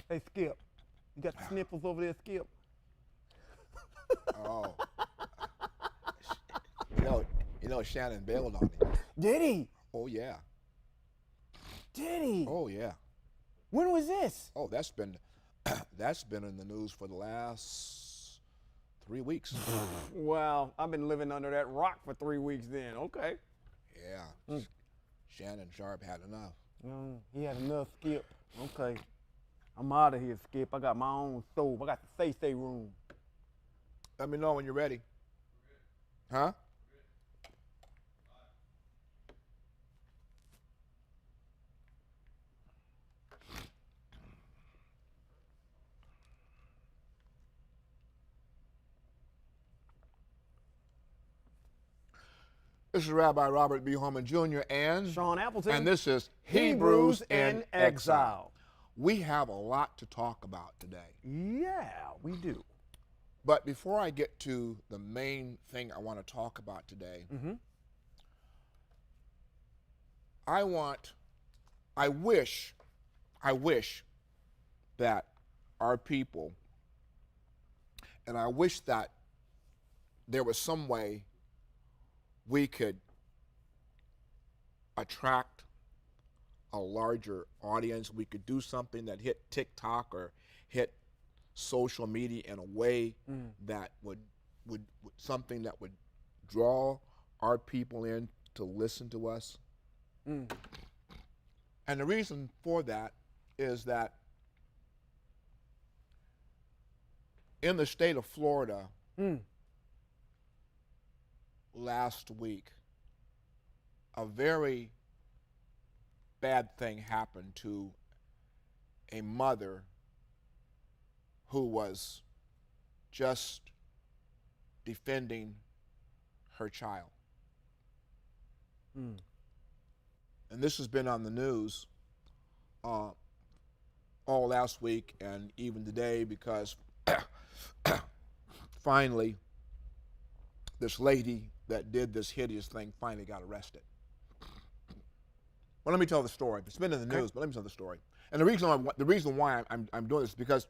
Hey, Skip, you got the sniffles over there, Skip? Oh, you know, Shannon bailed on him. Did he? Oh yeah. Did he? Oh yeah. When was this? Oh, that's been that's been in the news for the last 3 weeks. Well, I've been living under that rock for 3 weeks then. Okay. Yeah. Shannon Sharp had enough. He had enough, Skip. Okay. I'm out of here, Skip. I got my own stove. I got the say room. Let me know when you're ready. Huh? This is Rabbi Robert B. Holman Jr. and Sean Appleton. And this is Hebrews in Exile. We have a lot to talk about today. Yeah, we do. But before I get to the main thing I want to talk about today, I wish that our people, and I wish that there was some way we could attract a larger audience. We could do something that hit TikTok or hit social media in a way that would something that would draw our people in to listen to us. And the reason for that is that in the state of Florida last week, a very bad thing happened to a mother who was just defending her child. And this has been on the news all last week and even today because finally this lady that did this hideous thing finally got arrested. Well, let me tell the story. It's been in the news, but let me tell the story. And the reason why I'm doing this is because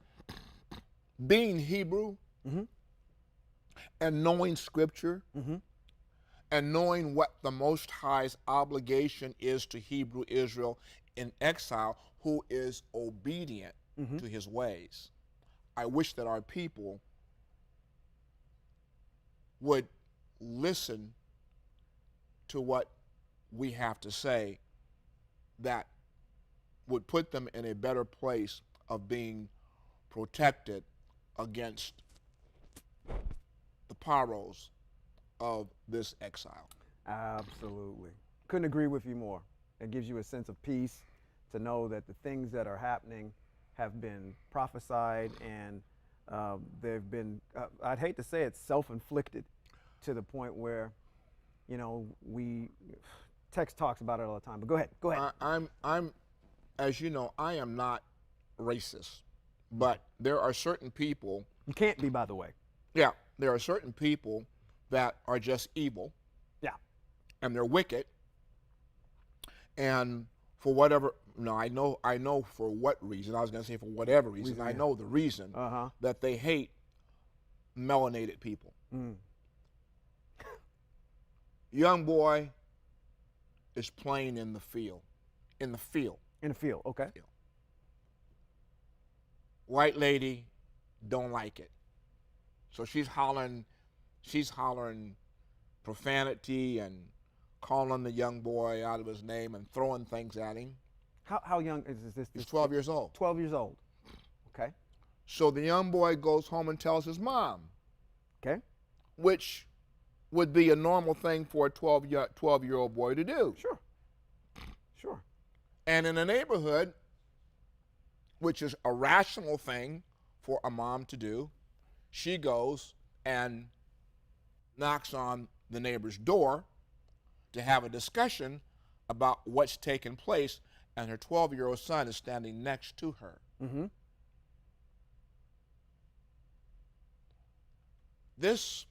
being Hebrew and knowing Scripture and knowing what the Most High's obligation is to Hebrew Israel in exile, who is obedient to His ways, I wish that our people would listen to what we have to say that would put them in a better place of being protected against the perils of this exile. Absolutely. Couldn't agree with you more. It gives you a sense of peace to know that the things that are happening have been prophesied and they've been, I'd hate to say it, self-inflicted to the point where, text talks about it all the time, but go ahead. I'm, as you know, I am not racist, but there are certain people. You can't be, by the way. Yeah, there are certain people that are just evil. Yeah. And they're wicked. And for whatever, I know for what reason, I was going to say for whatever reason, I know the reason that they hate melanated people. Young boy is playing in the field. In the field, okay. White lady don't like it. So she's hollering profanity and calling the young boy out of his name and throwing things at him. How young is this? He's 12 years old. 12 years old. Okay. So the young boy goes home and tells his mom. Okay. Which would be a normal thing for a 12-year-old boy to do. Sure. And in a neighborhood, which is a rational thing for a mom to do, she goes and knocks on the neighbor's door to have a discussion about what's taking place, and her 12-year-old son is standing next to her. This,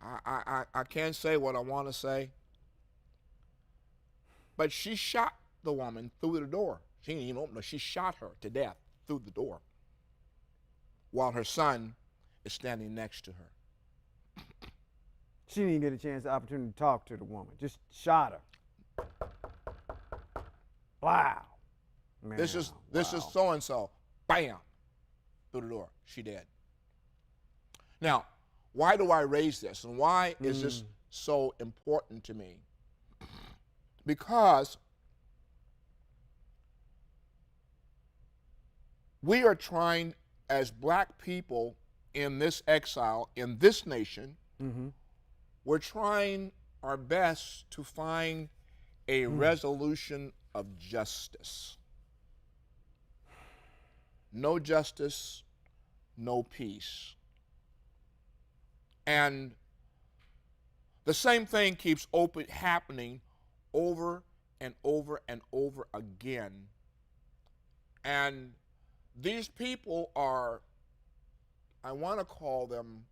I can't say what I want to say, but she shot the woman through the door. She didn't even open her. She shot her to death through the door while her son is standing next to her. She didn't get a chance, the opportunity to talk to the woman. Just shot her. Wow. Man, This is wow. so and so. Bam, through the door. She dead. Now, why do I raise this, and why is this so important to me? Because we are trying, as black people in this exile, in this nation, we're trying our best to find a resolution of justice. No justice, no peace. And the same thing keeps happening over and over and over again. And these people are, I want to call them,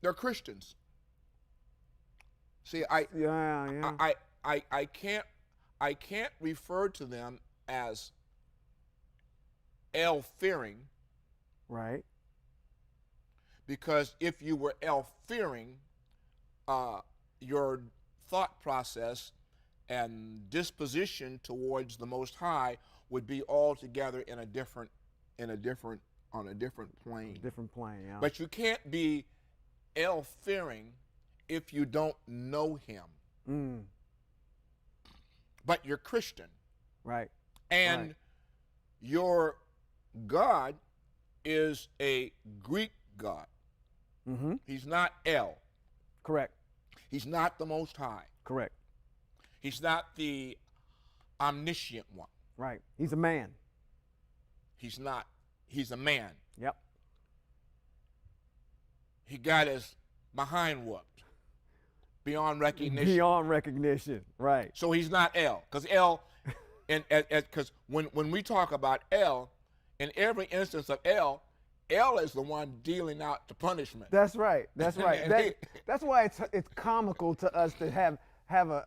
they're Christians. See, I can't refer to them as El-fearing. Right. Because if you were El-fearing, your thought process and disposition towards the Most High would be altogether on a different plane. Different plane, yeah. But you can't be El-fearing if you don't know Him. But you're Christian. Right. And your God is a Greek God. He's not El. Correct. He's not the Most High. Correct. He's not the omniscient one. Right. He's a man. He's not. He's a man. Yep. He got his behind whooped beyond recognition. Beyond recognition. Right. So he's not El. Because El, because when we talk about El, in every instance of El is the one dealing out the punishment. That's right. That's right. That's why it's comical to us to have an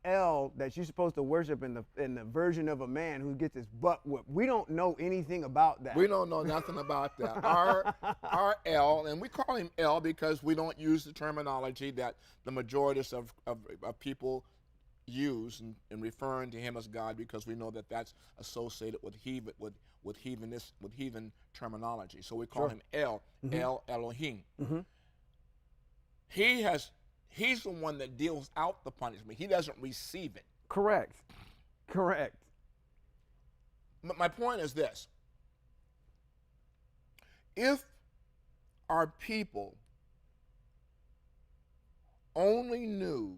El that you're supposed to worship in the version of a man who gets his butt whipped. We don't know anything about that. We don't know nothing about that. Our El, and we call him El because we don't use the terminology that the majority of people use in referring to him as God, because we know that that's associated with heathen terminology. So we call him El, El Elohim. He's the one that deals out the punishment. He doesn't receive it. Correct. Correct. My point is this. If our people only knew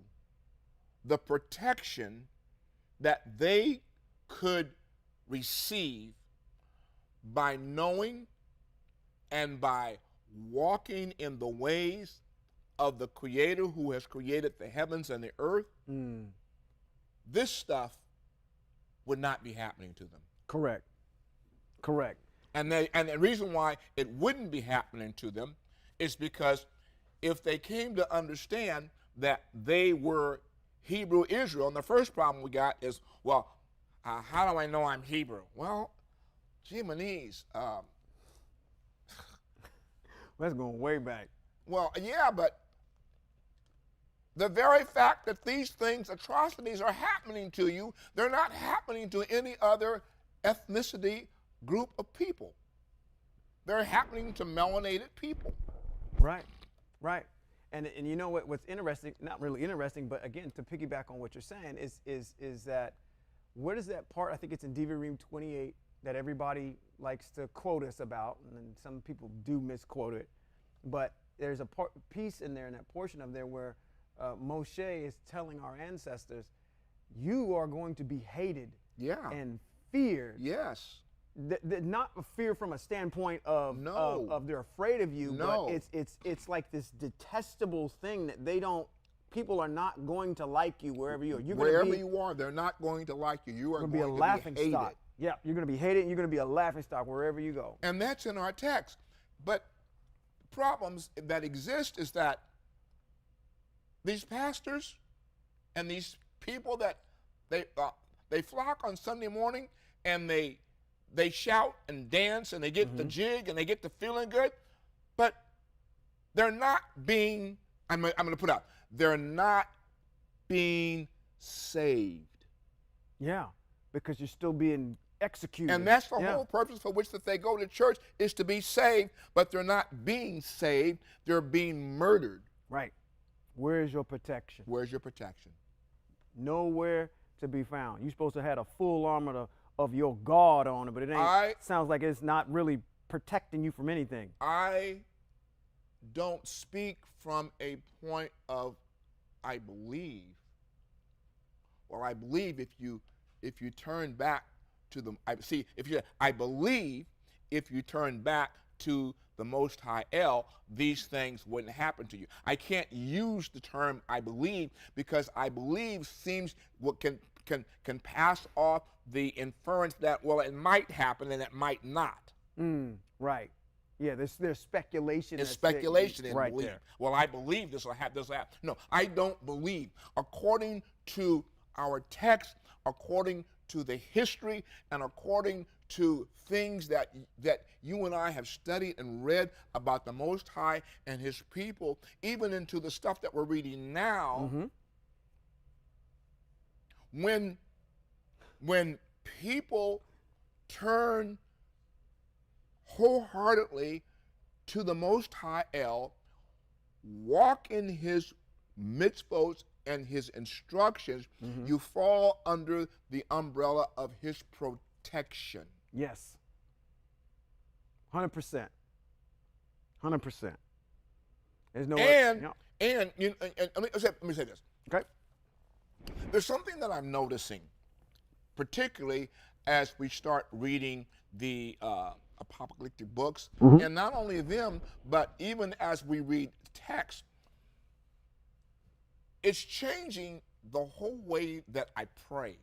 the protection that they could receive by knowing and by walking in the ways of the Creator who has created the heavens and the earth, this stuff would not be happening to them. Correct. Correct. And the reason why it wouldn't be happening to them is because if they came to understand that they were Hebrew Israel, and the first problem we got is, well, how do I know I'm Hebrew? Well, Jimenez. That's going way back. Well, yeah, but the very fact that these things, atrocities, are happening to you, they're not happening to any other ethnicity group of people. They're happening to melanated people. Right, right. And you know what's interesting, not really interesting, but again, to piggyback on what you're saying, is that, what is that part, I think it's in Devarim 28, that everybody likes to quote us about, and some people do misquote it, but there's a piece in there, in that portion of there, where Moshe is telling our ancestors, you are going to be hated and feared. Yes. Not a fear from a standpoint of they're afraid of you, but it's like this detestable thing that people are not going to like you wherever you are. Wherever you are, they're not going to like you. You are going to be a laughing hated. stock. Yeah, you're going to be hated, and you're going to be a laughing stock wherever you go. And that's in our text. But problems that exist is that these pastors and these people that they flock on Sunday morning and they shout and dance and they get the jig and they get the feeling good, but they're not being. I'm going to put out. They're not being saved. Yeah, because you're still being executed. And that's the whole purpose for which that they go to church, is to be saved, but they're not being saved. They're being murdered. Right. Where is your protection? Where's your protection? Nowhere to be found. You're supposed to have a full armor of your God on it, but it ain't. Sounds like it's not really protecting you from anything. I don't speak from a point of I believe. Well, I believe if you turn back to the I believe if you turn back to the Most High El, these things wouldn't happen to you. I can't use the term I believe because I believe seems what can pass off the inference that, well, it might happen and it might not. Right. Yeah, there's speculation. It's speculation in right belief. There. Well, I believe this will happen. No, I don't believe. According to our text, according to the history, and according to things that you and I have studied and read about the Most High and His people, even into the stuff that we're reading now, when people turn wholeheartedly to the Most High El, walk in His mitzvot and His instructions, you fall under the umbrella of His protection. Yes. 100%. 100%. There's no and let me say this. Okay. There's something that I'm noticing, particularly as we start reading the apocalyptic books, and not only them, but even as we read text, it's changing the whole way that I pray.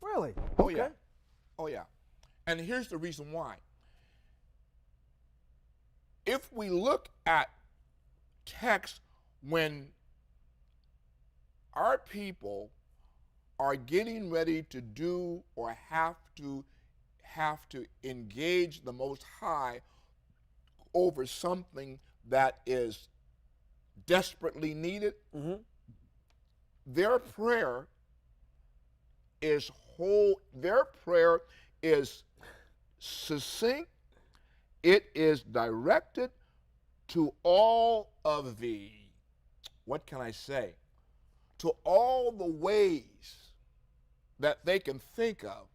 Really? Oh, okay. yeah. Oh, yeah. And here's the reason why. If we look at text when our people are getting ready to do or have to engage the Most High over something that is desperately needed, their prayer is succinct, it is directed to all of the, what can I say, to all the ways that they can think of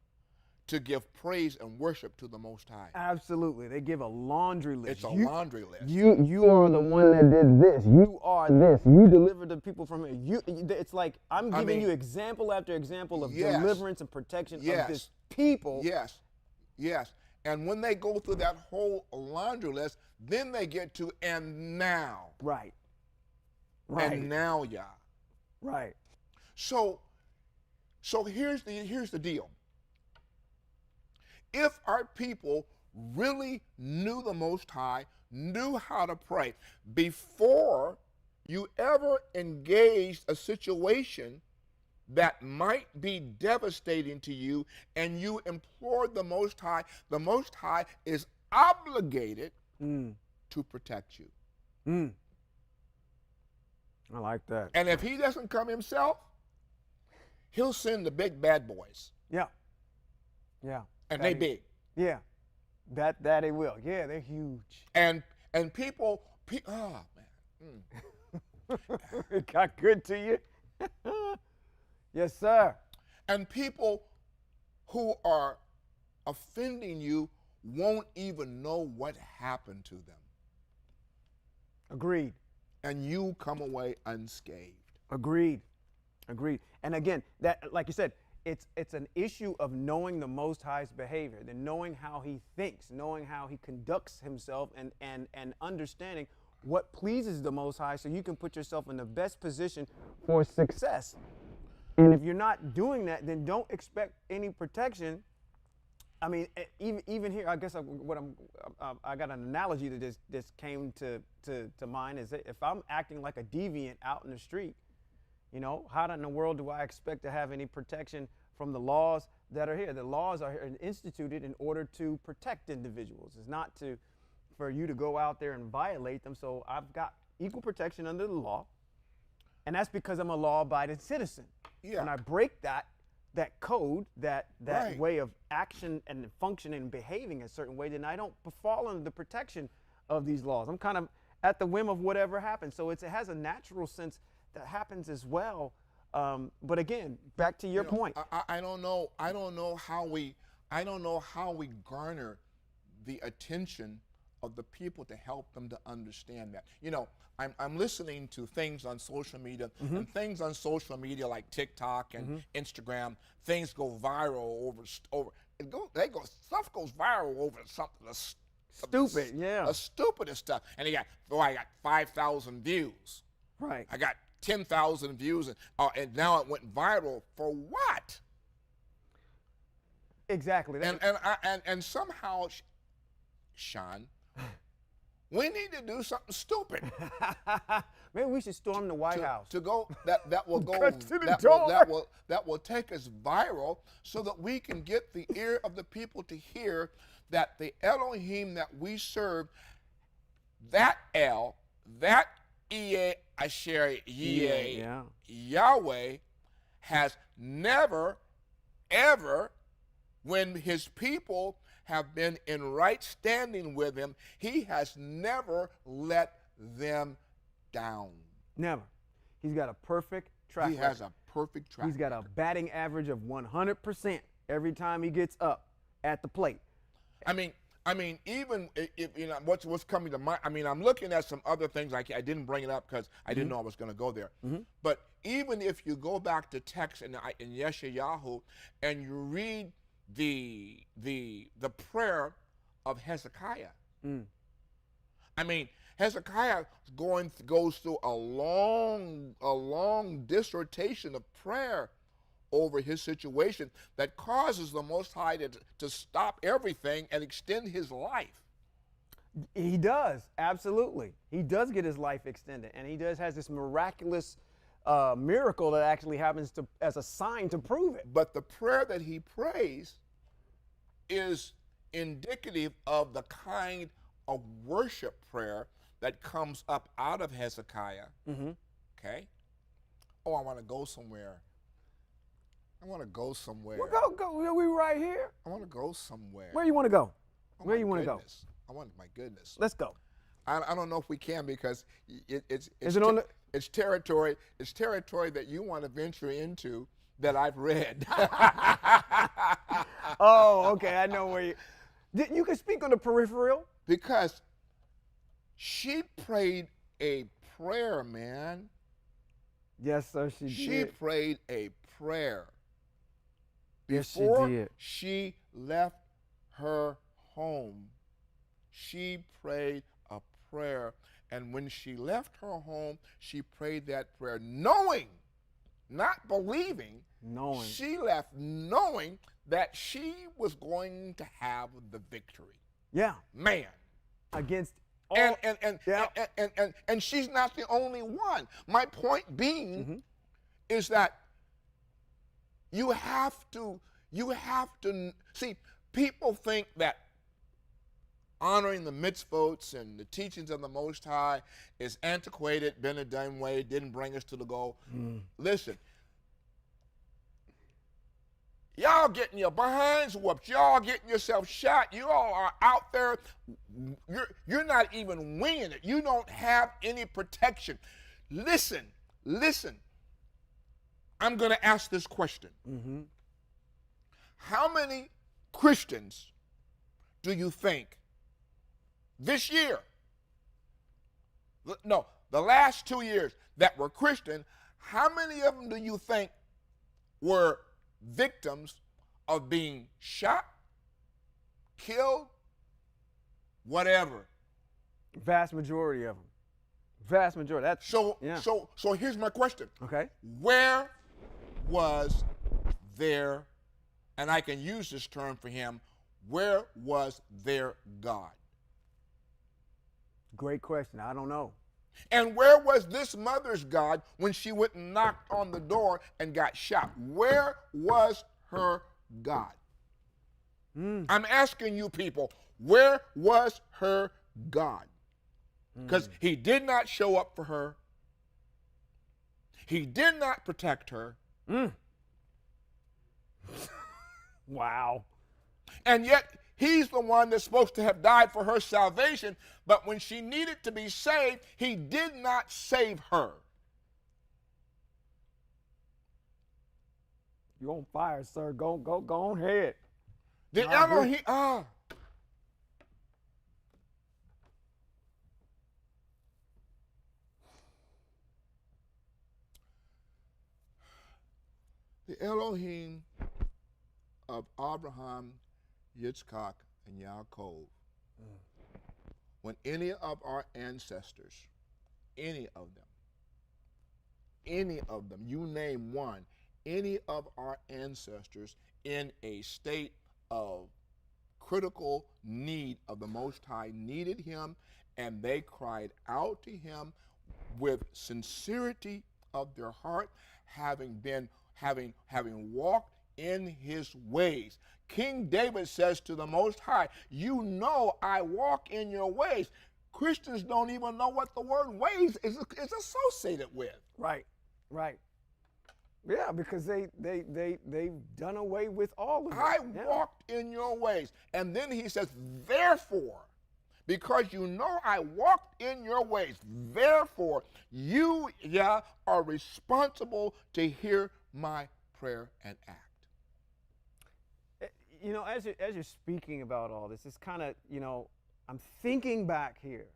to give praise and worship to the Most High. Absolutely. They give a laundry list. It's a laundry list. You are the one that did this. You are this. You delivered the people from it. It's like I'm giving you example after example of deliverance and protection of this people. Yes, yes. And when they go through that whole laundry list, then they get to, and now. Right. And now, Yah. Right. So here's the deal. If our people really knew the Most High, knew how to pray, before you ever engaged a situation that might be devastating to you and you implored the Most High is obligated to protect you. I like that. And if He doesn't come Himself, He'll send the big bad boys. Yeah. Yeah. And they big. Yeah. That it will. Yeah, they're huge. And people, oh man. It got good to you? Yes, sir. And people who are offending you won't even know what happened to them. Agreed. And you come away unscathed. Agreed. And again, that, like you said, it's an issue of knowing the Most High's behavior, then knowing how He thinks, knowing how He conducts Himself, and understanding what pleases the Most High, so you can put yourself in the best position for success. And if you're not doing that, then don't expect any protection. I mean, even here, I guess I got an analogy that this came to mind is that if I'm acting like a deviant out in the street, You know, how in the world do I expect to have any protection from the laws that are here? The laws are instituted in order to protect individuals. It's not for you to go out there and violate them. So I've got equal protection under the law, and that's because I'm a law-abiding citizen. Yeah. When I break that code, that Right. way of action and functioning and behaving a certain way, then I don't fall under the protection of these laws. I'm kind of at the whim of whatever happens. So it has a natural sense that happens as well. But again, back to your point. I don't know. I don't know how we garner the attention of the people to help them to understand that. You know, I'm listening to things on social media, and things on social media like TikTok and Instagram. Things go viral stuff goes viral over something Stupid, yeah. the stupidest stuff. And I got 5,000 views. Right. I got 10,000 views, and now it went viral for what? Exactly. And somehow, Sean, we need to do something stupid. Maybe we should storm the White House. To go that will go Cut to the door. that will take us viral, so that we can get the ear of the people to hear that the Elohim that we serve, that Ehyeh Asher Yeh, Yeah. Yahweh, has never, ever, when his people have been in right standing with him, he has never let them down. Never. He's got a perfect track He record. has a perfect track He's got a batting average of 100% every time he gets up at the plate. I mean, even if you know what's coming to mind. I mean, I'm looking at some other things. I didn't bring it up because I didn't know I was going to go there. But even if you go back to text in Yeshayahu and you read the prayer of Hezekiah, I mean, Hezekiah goes through a long dissertation of prayer over his situation that causes the Most High to stop everything and extend his life. He does, absolutely. He does get his life extended, and he has this miraculous miracle that actually happens as a sign to prove it. But the prayer that he prays is indicative of the kind of worship prayer that comes up out of Hezekiah. Okay? Oh, I want to go somewhere. Well, go. We right here. I want to go somewhere. Where you want to go? Oh, Where my you want to go? goodness. My goodness. Let's go. I don't know if we can because it's Is it on the? it's territory that you want to venture into that I've read. Oh, okay. I know where you can speak on the peripheral. Because she prayed a prayer, man. Yes, sir. She did. Prayed a prayer. Yes, she Before did. she left her home, she prayed a prayer. And when she left her home, she prayed that prayer, knowing, not believing, Knowing. she left knowing that she was going to have the victory. Yeah. Man. Against all. And she's not the only one. My point being is that you have to see, people think that honoring the mitzvot and the teachings of the Most High is antiquated, been a done way, didn't bring us to the goal. Listen, y'all getting your behinds whooped, y'all getting yourself shot, you all are out there, you're not even winging it. You don't have any protection. Listen. I'm going to ask this question. How many Christians do you think this year, no, the last 2 years that were Christian, how many of them do you think were victims of being shot, killed, whatever? Vast majority of them. Vast majority. That's So here's my question. Okay. Where was their, and I can use this term for him, where was their God? Great question. I don't know. And where was this mother's God when she went and knocked on the door and got shot? Where was her God? I'm asking you people, where was her God? Because he did not show up for her. He did not protect her. Wow. And yet, he's the one that's supposed to have died for her salvation. But when she needed to be saved, he did not save her. You on fire, sir. Go on ahead. The Elohim, the Elohim of Abraham, Yitzchak, and Yaakov. When any of our ancestors, any of them, you name one, any of our ancestors in a state of critical need of the Most High needed him, and they cried out to him with sincerity of their heart, having walked in his ways. King David says to the Most High, you know I walk in your ways. Christians don't even know what the word ways is associated with. Right. Yeah, because they've done away with all of it. I walked in your ways. And then he says, therefore, because you know I walked in your ways, therefore you, are responsible to hear my prayer and act. You know, as you're speaking about all this, it's kind of, I'm thinking back here.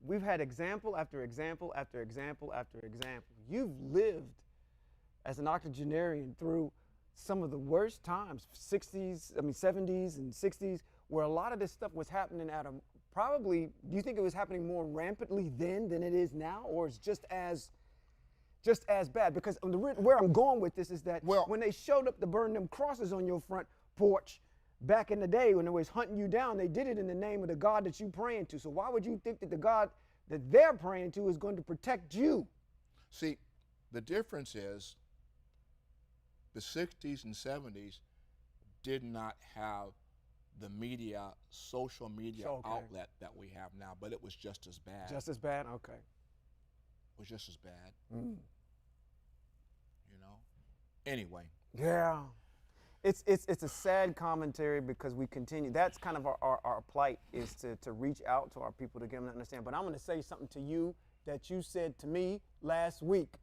We've had example after example after example after example. You've lived as an octogenarian through some of the worst times, 70s and 60s, where a lot of this stuff was happening at a probably, do you think it was happening more rampantly then than it is now, or it's just as bad? Because where I'm going with this is that when they showed up to burn them crosses on your front porch back in the day when they was hunting you down, they did it in the name of the God that you praying to. So why would you think that the God that they're praying to is going to protect you? See, the difference is the 60s and 70s did not have the social media outlet that we have now, but it was just as bad. Just as bad? Okay. It was just as bad. Anyway. Yeah. It's a sad commentary because we continue. That's kind of our plight, is to reach out to our people to get them to understand. But I'm going to say something to you that you said to me last week.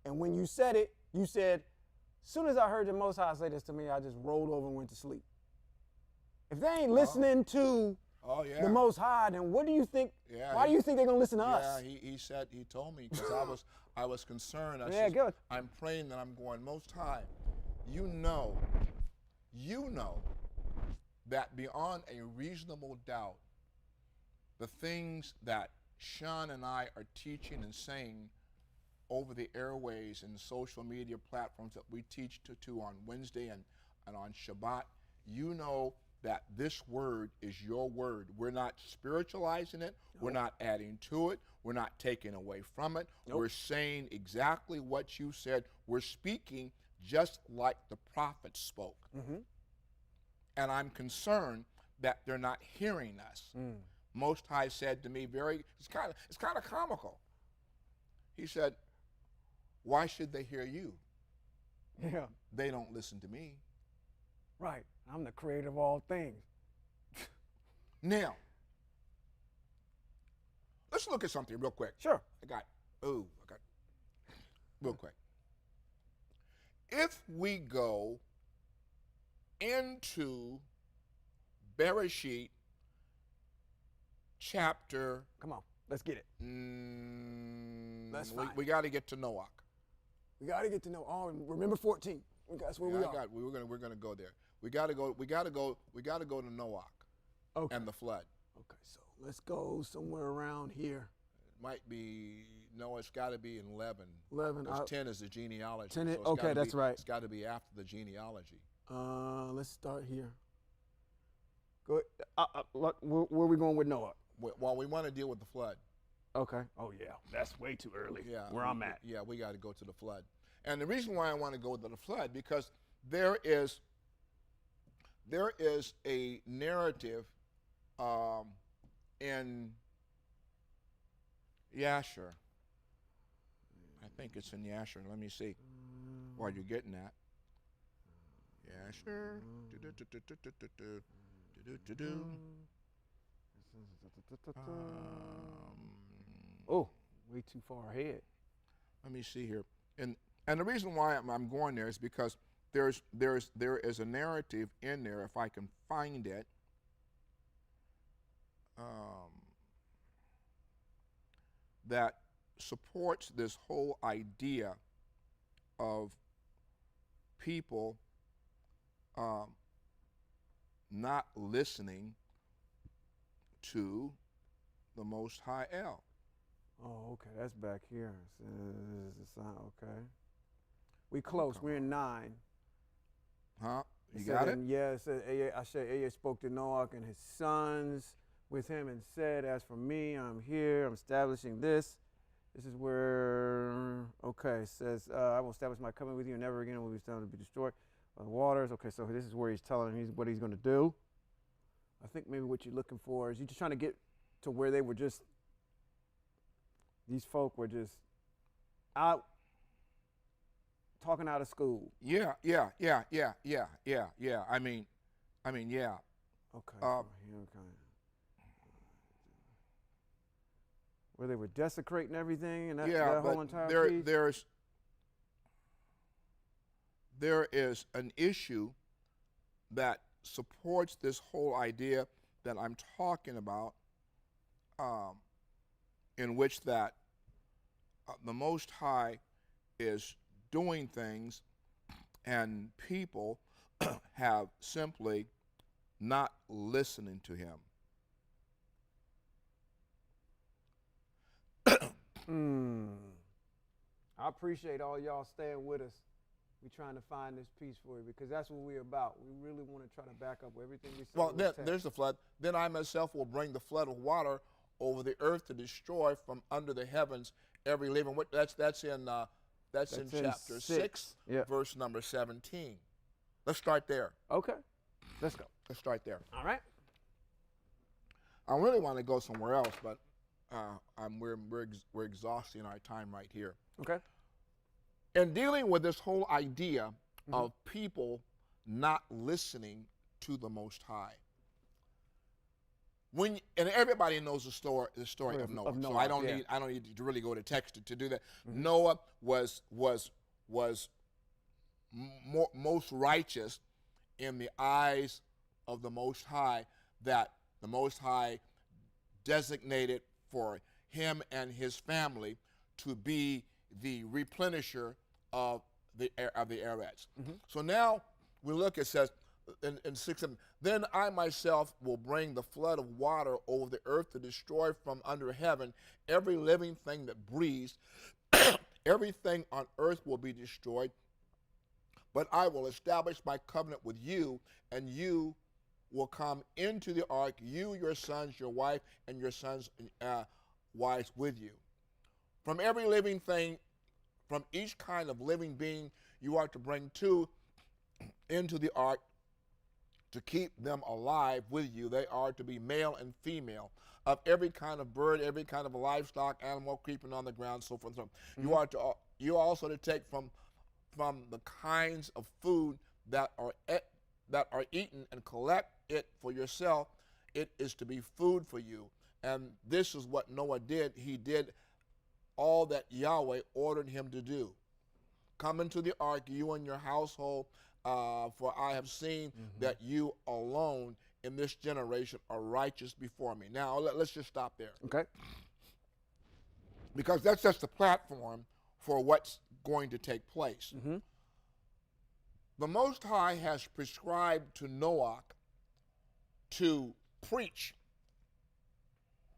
And when you said it, you said, as soon as I heard the Most High say this to me, I just rolled over and went to sleep. If they ain't listening to the Most High, then what do you think? Why do you think they're going to listen to us? Yeah, he told me, because I was concerned. Good. I'm praying that I'm going, Most High, you know that beyond a reasonable doubt, the things that Sean and I are teaching and saying over the airways and social media platforms that we teach to on Wednesday and on Shabbat, you know that this word is your word. We're not spiritualizing it. Nope. We're not adding to it. We're not taking away from it. Nope. We're saying exactly what you said. We're speaking just like the prophets spoke. And I'm concerned that they're not hearing us. Most High said to me it's kind of comical. He said, why should they hear you? Yeah. They don't listen to me. Right. I'm the creator of all things. Now, let's look at something real quick. Sure. Real quick. If we go into Bereshit chapter... Come on, let's get it. That's fine. We got to get to Noach. We got to get to know. Oh, remember 14. That's where we are. We're gonna go there. We got to go to Noach. Okay. And the flood. Okay, so let's go somewhere around here. It might be it's got to be in 11. 11. Because 10 is the genealogy. 10. So okay, that's right. It's got to be after the genealogy. Let's start here. Go. Where are we going with Noah? Well, we want to deal with the flood. Okay. Oh yeah, that's way too early. Yeah, Where I'm at. Yeah, we got to go to the flood. And the reason why I want to go to the flood, because there is a narrative in Yasher. I think it's in Yasher. Let me see. While you're getting that. Yasher. Oh, way too far ahead. Let me see here. And the reason why I'm going there is because there is a narrative in there, if I can find it. That supports this whole idea of people not listening to the Most High El. Oh, okay. That's back here. Okay. We close. We're in 9. Huh? You got it? Yeah, it said, I said, Aya spoke to Noah and his sons with him and said, as for me, I'm here. I'm establishing this. This is where, okay, it says, I will establish my covenant with you and never again will be found to be destroyed by the waters. Okay, so this is where he's telling him what he's going to do. I think maybe what you're looking for is you're just trying to get to where they were just, these folk were just out talking out of school. Yeah. I mean, yeah. Okay. Where they were desecrating everything and that whole entire piece? There is an issue that supports this whole idea that I'm talking about, in which that the Most High is doing things and people have simply not listening to him. I appreciate all y'all staying with us. We're trying to find this piece for you because that's what we're about. We really want to try to back up everything we say. Well, there's the flood. Then I myself will bring the flood of water over the earth to destroy from under the heavens every living. That's in chapter 6, yeah. Verse number 17. Let's start there. Okay, let's go. Let's start there. All right. I really want to go somewhere else, but we're exhausting our time right here. Okay. In dealing with this whole idea of people not listening to the Most High, and everybody knows the story of Noah. So I don't need to really go to text to do that. Noah was most righteous in the eyes of the Most High, that the Most High designated for him and his family to be the replenisher of the Eretz. So now we look, it says in 6, then I myself will bring the flood of water over the earth to destroy from under heaven every living thing that breathes. Everything on earth will be destroyed, but I will establish my covenant with you, and you will come into the ark, you, your sons, your wife, and your sons' wives with you. From every living thing, from each kind of living being, you are to bring 2 into the ark to keep them alive with you. They are to be male and female, of every kind of bird, every kind of livestock, animal creeping on the ground, so forth and so on. You are also to take from the kinds of food that are eaten and collect it for yourself. It is to be food for you. And this is what Noah did. He did all that Yahweh ordered him to do. Come into the ark, you and your household, for I have seen that you alone in this generation are righteous before me. Now, let's just stop there. Okay. Because that's just the platform for what's going to take place. The Most High has prescribed to Noah to preach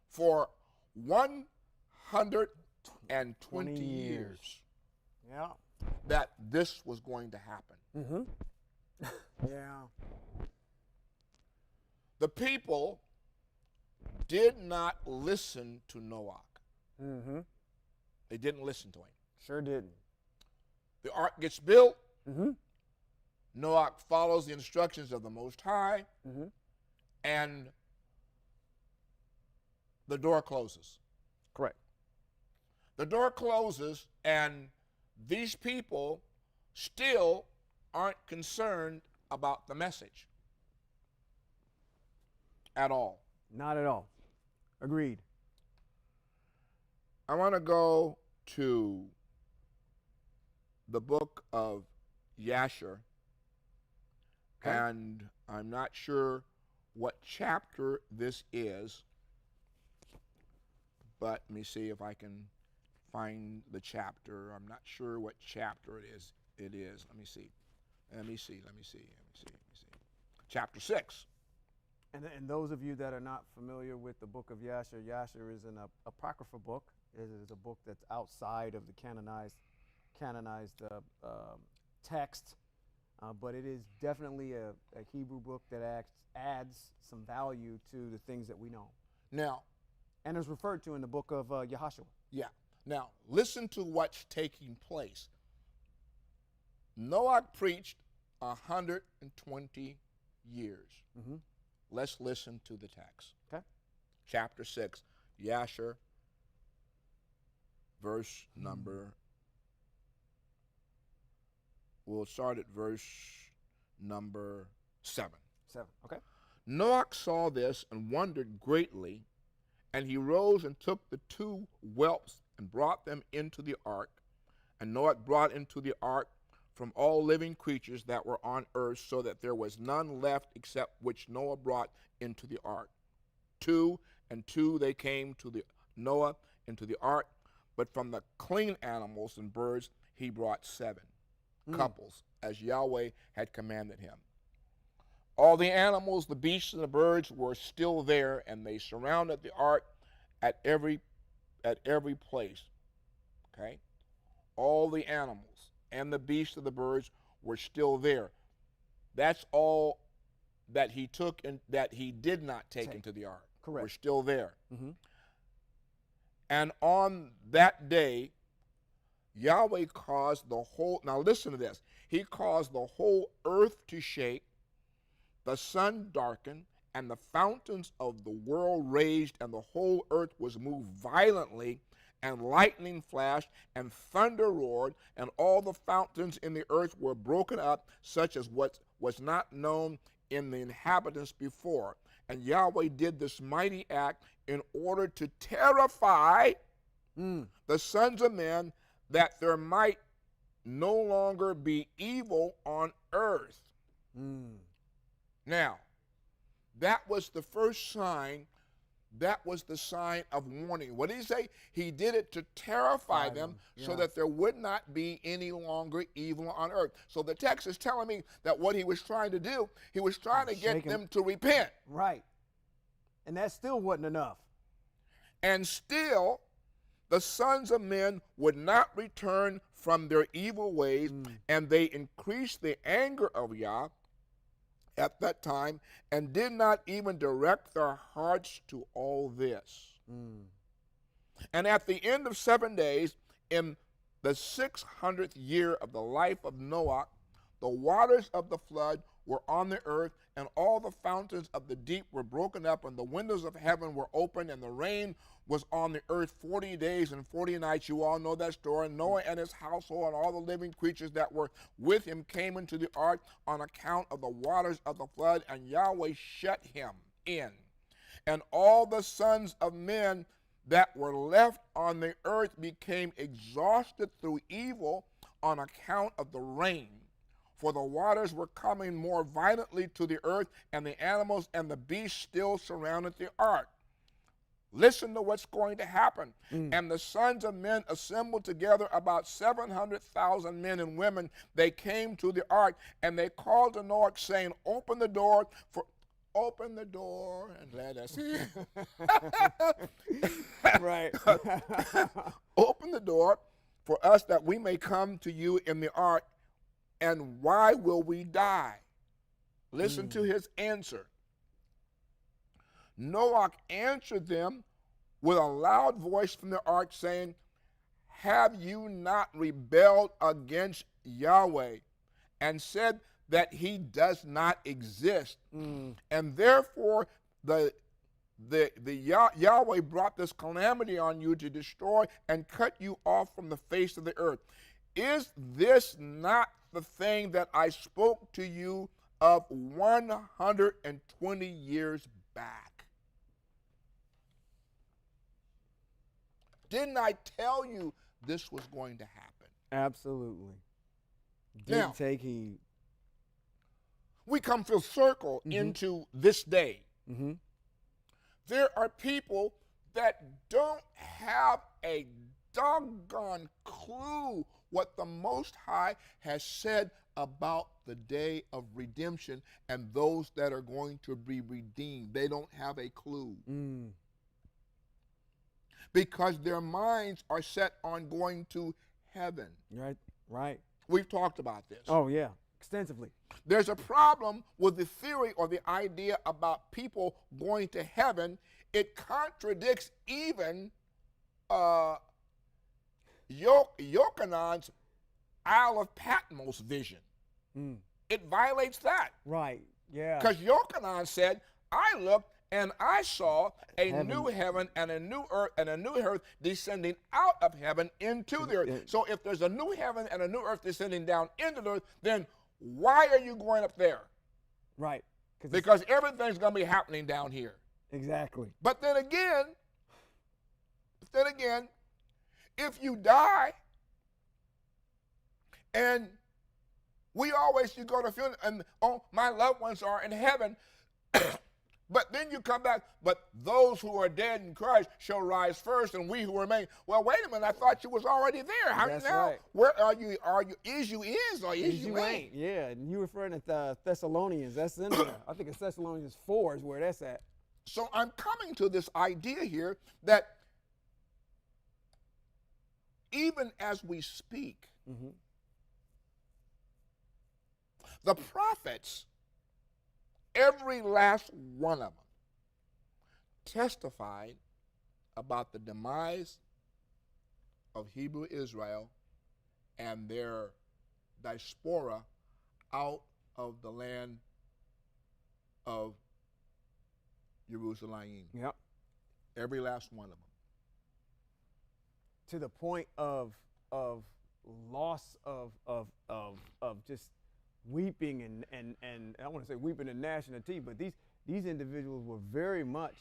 for 120 years. Yeah. That this was going to happen. Yeah. The people did not listen to Noah. Mm-hmm. They didn't listen to him. Sure didn't. The ark gets built. Mm-hmm. Noah follows the instructions of the Most High, Mm-hmm. and the door closes. Correct. The door closes, and these people still aren't concerned about the message at all. Not at all. Agreed. I want to go to the book of Yasher, Okay. and I'm not sure what chapter this is, but let me see if I can find the chapter. I'm not sure what chapter it is. Let me see. Chapter 6. And those of you that are not familiar with the book of Yasher, Yasher is an apocryphal book. It is a book that's outside of the canonized text, but it is definitely a Hebrew book that adds some value to the things that we know. Now, And is referred to in the book of Yahushua. yeah. Now, listen to what's taking place. Noah preached 120 years. Mm-hmm. Let's listen to the text. Okay. Chapter 6, Yasher, verse number, we'll start at verse number 7. 7. Okay. Noah saw this and wondered greatly, and he rose and took the 2 whelps and brought them into the ark. And Noah brought into the ark from all living creatures that were on earth, so that there was none left except which Noah brought into the ark. 2 and 2 they came to the Noah into the ark, but from the clean animals and birds he brought 7 couples, as Yahweh had commanded him. All the animals, the beasts, and the birds were still there, and they surrounded the ark at every place. Okay? All the animals and the beasts and the birds were still there. That's all that he took and that he did not take into the ark. Correct. Were still there. Mm-hmm. And on that day, Yahweh caused the whole, now listen to this, he caused the whole earth to shake, the sun darkened, and the fountains of the world raged, and the whole earth was moved violently, and lightning flashed, and thunder roared, and all the fountains in the earth were broken up, such as what was not known in the inhabitants before. And Yahweh did this mighty act in order to terrify the sons of men, that there might no longer be evil on earth. Now, that was the first sign. That was the sign of warning. What did he say? He did it to terrify them, so that there would not be any longer evil on earth. So the text is telling me that what he was trying to do, he was trying to get them to repent. Right. And that still wasn't enough. And still, the sons of men would not return from their evil ways, and they increased the anger of Yah at that time, and did not even direct their hearts to all this. And at the end of 7 days, in the 600th year of the life of Noah, the waters of the flood were on the earth, and all the fountains of the deep were broken up, and the windows of heaven were opened, and the rain was on the earth 40 days and 40 nights. You all know that story. Noah and his household and all the living creatures that were with him came into the ark on account of the waters of the flood, and Yahweh shut him in. And all the sons of men that were left on the earth became exhausted through evil on account of the rain. For the waters were coming more violently to the earth, and the animals and the beasts still surrounded the ark. Listen to what's going to happen. And the sons of men assembled together, about 700,000 men and women. They came to the ark, and they called to Noah, saying, open the door and let us in. Right. Open the door for us, that we may come to you in the ark. And why will we die? Listen to his answer. Noah answered them, with a loud voice from the ark, saying, have you not rebelled against Yahweh and said that he does not exist? And therefore Yahweh brought this calamity on you to destroy and cut you off from the face of the earth. Is this not the thing that I spoke to you of 120 years back? Didn't I tell you this was going to happen? Absolutely. Now, Didn't take heed. We come full circle into this day. Mm-hmm. There are people that don't have a doggone clue what the Most High has said about the day of redemption and those that are going to be redeemed. They don't have a clue. Because their minds are set on going to heaven. Right. We've talked about this. Oh, yeah, extensively. There's a problem with the theory or the idea about people going to heaven. It contradicts even Yochanan's Isle of Patmos vision. It violates that. Right, yeah. Because Yochanan said, I looked and I saw a Heaven. new heaven and a new earth descending out of heaven into the earth. So if there's a new heaven and a new earth descending down into the earth, then why are you going up there? Right. Because everything's going to be happening down here. Exactly. But then again, if you die, and we always, you go to funeral, and oh, my loved ones are in heaven, but then you come back, but those who are dead in Christ shall rise first, and we who remain. Well, wait a minute, I thought you was already there. How That's now? right. Where are you? Is you is, or is you ain't? Yeah, and you referring to Thessalonians. That's in there. I think it's Thessalonians 4 is where that's at. So I'm coming to this idea here that even as we speak, the prophets, every last one of them, testified about the demise of Hebrew Israel and their diaspora out of the land of Jerusalem. Yep. Every last one of them. To the point of loss of just weeping and I want to say weeping and gnashing of teeth, but these individuals were very much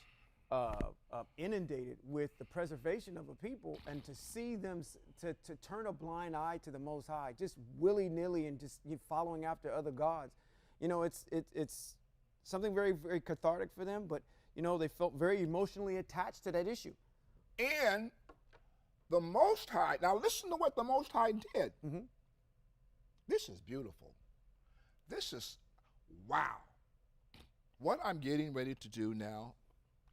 inundated with the preservation of a people, and to see them to turn a blind eye to the Most High, just willy-nilly and just following after other gods. It's something very, very cathartic for them, but they felt very emotionally attached to that issue. And the Most High, now listen to what the Most High did. This is beautiful. This is, wow. What I'm getting ready to do now,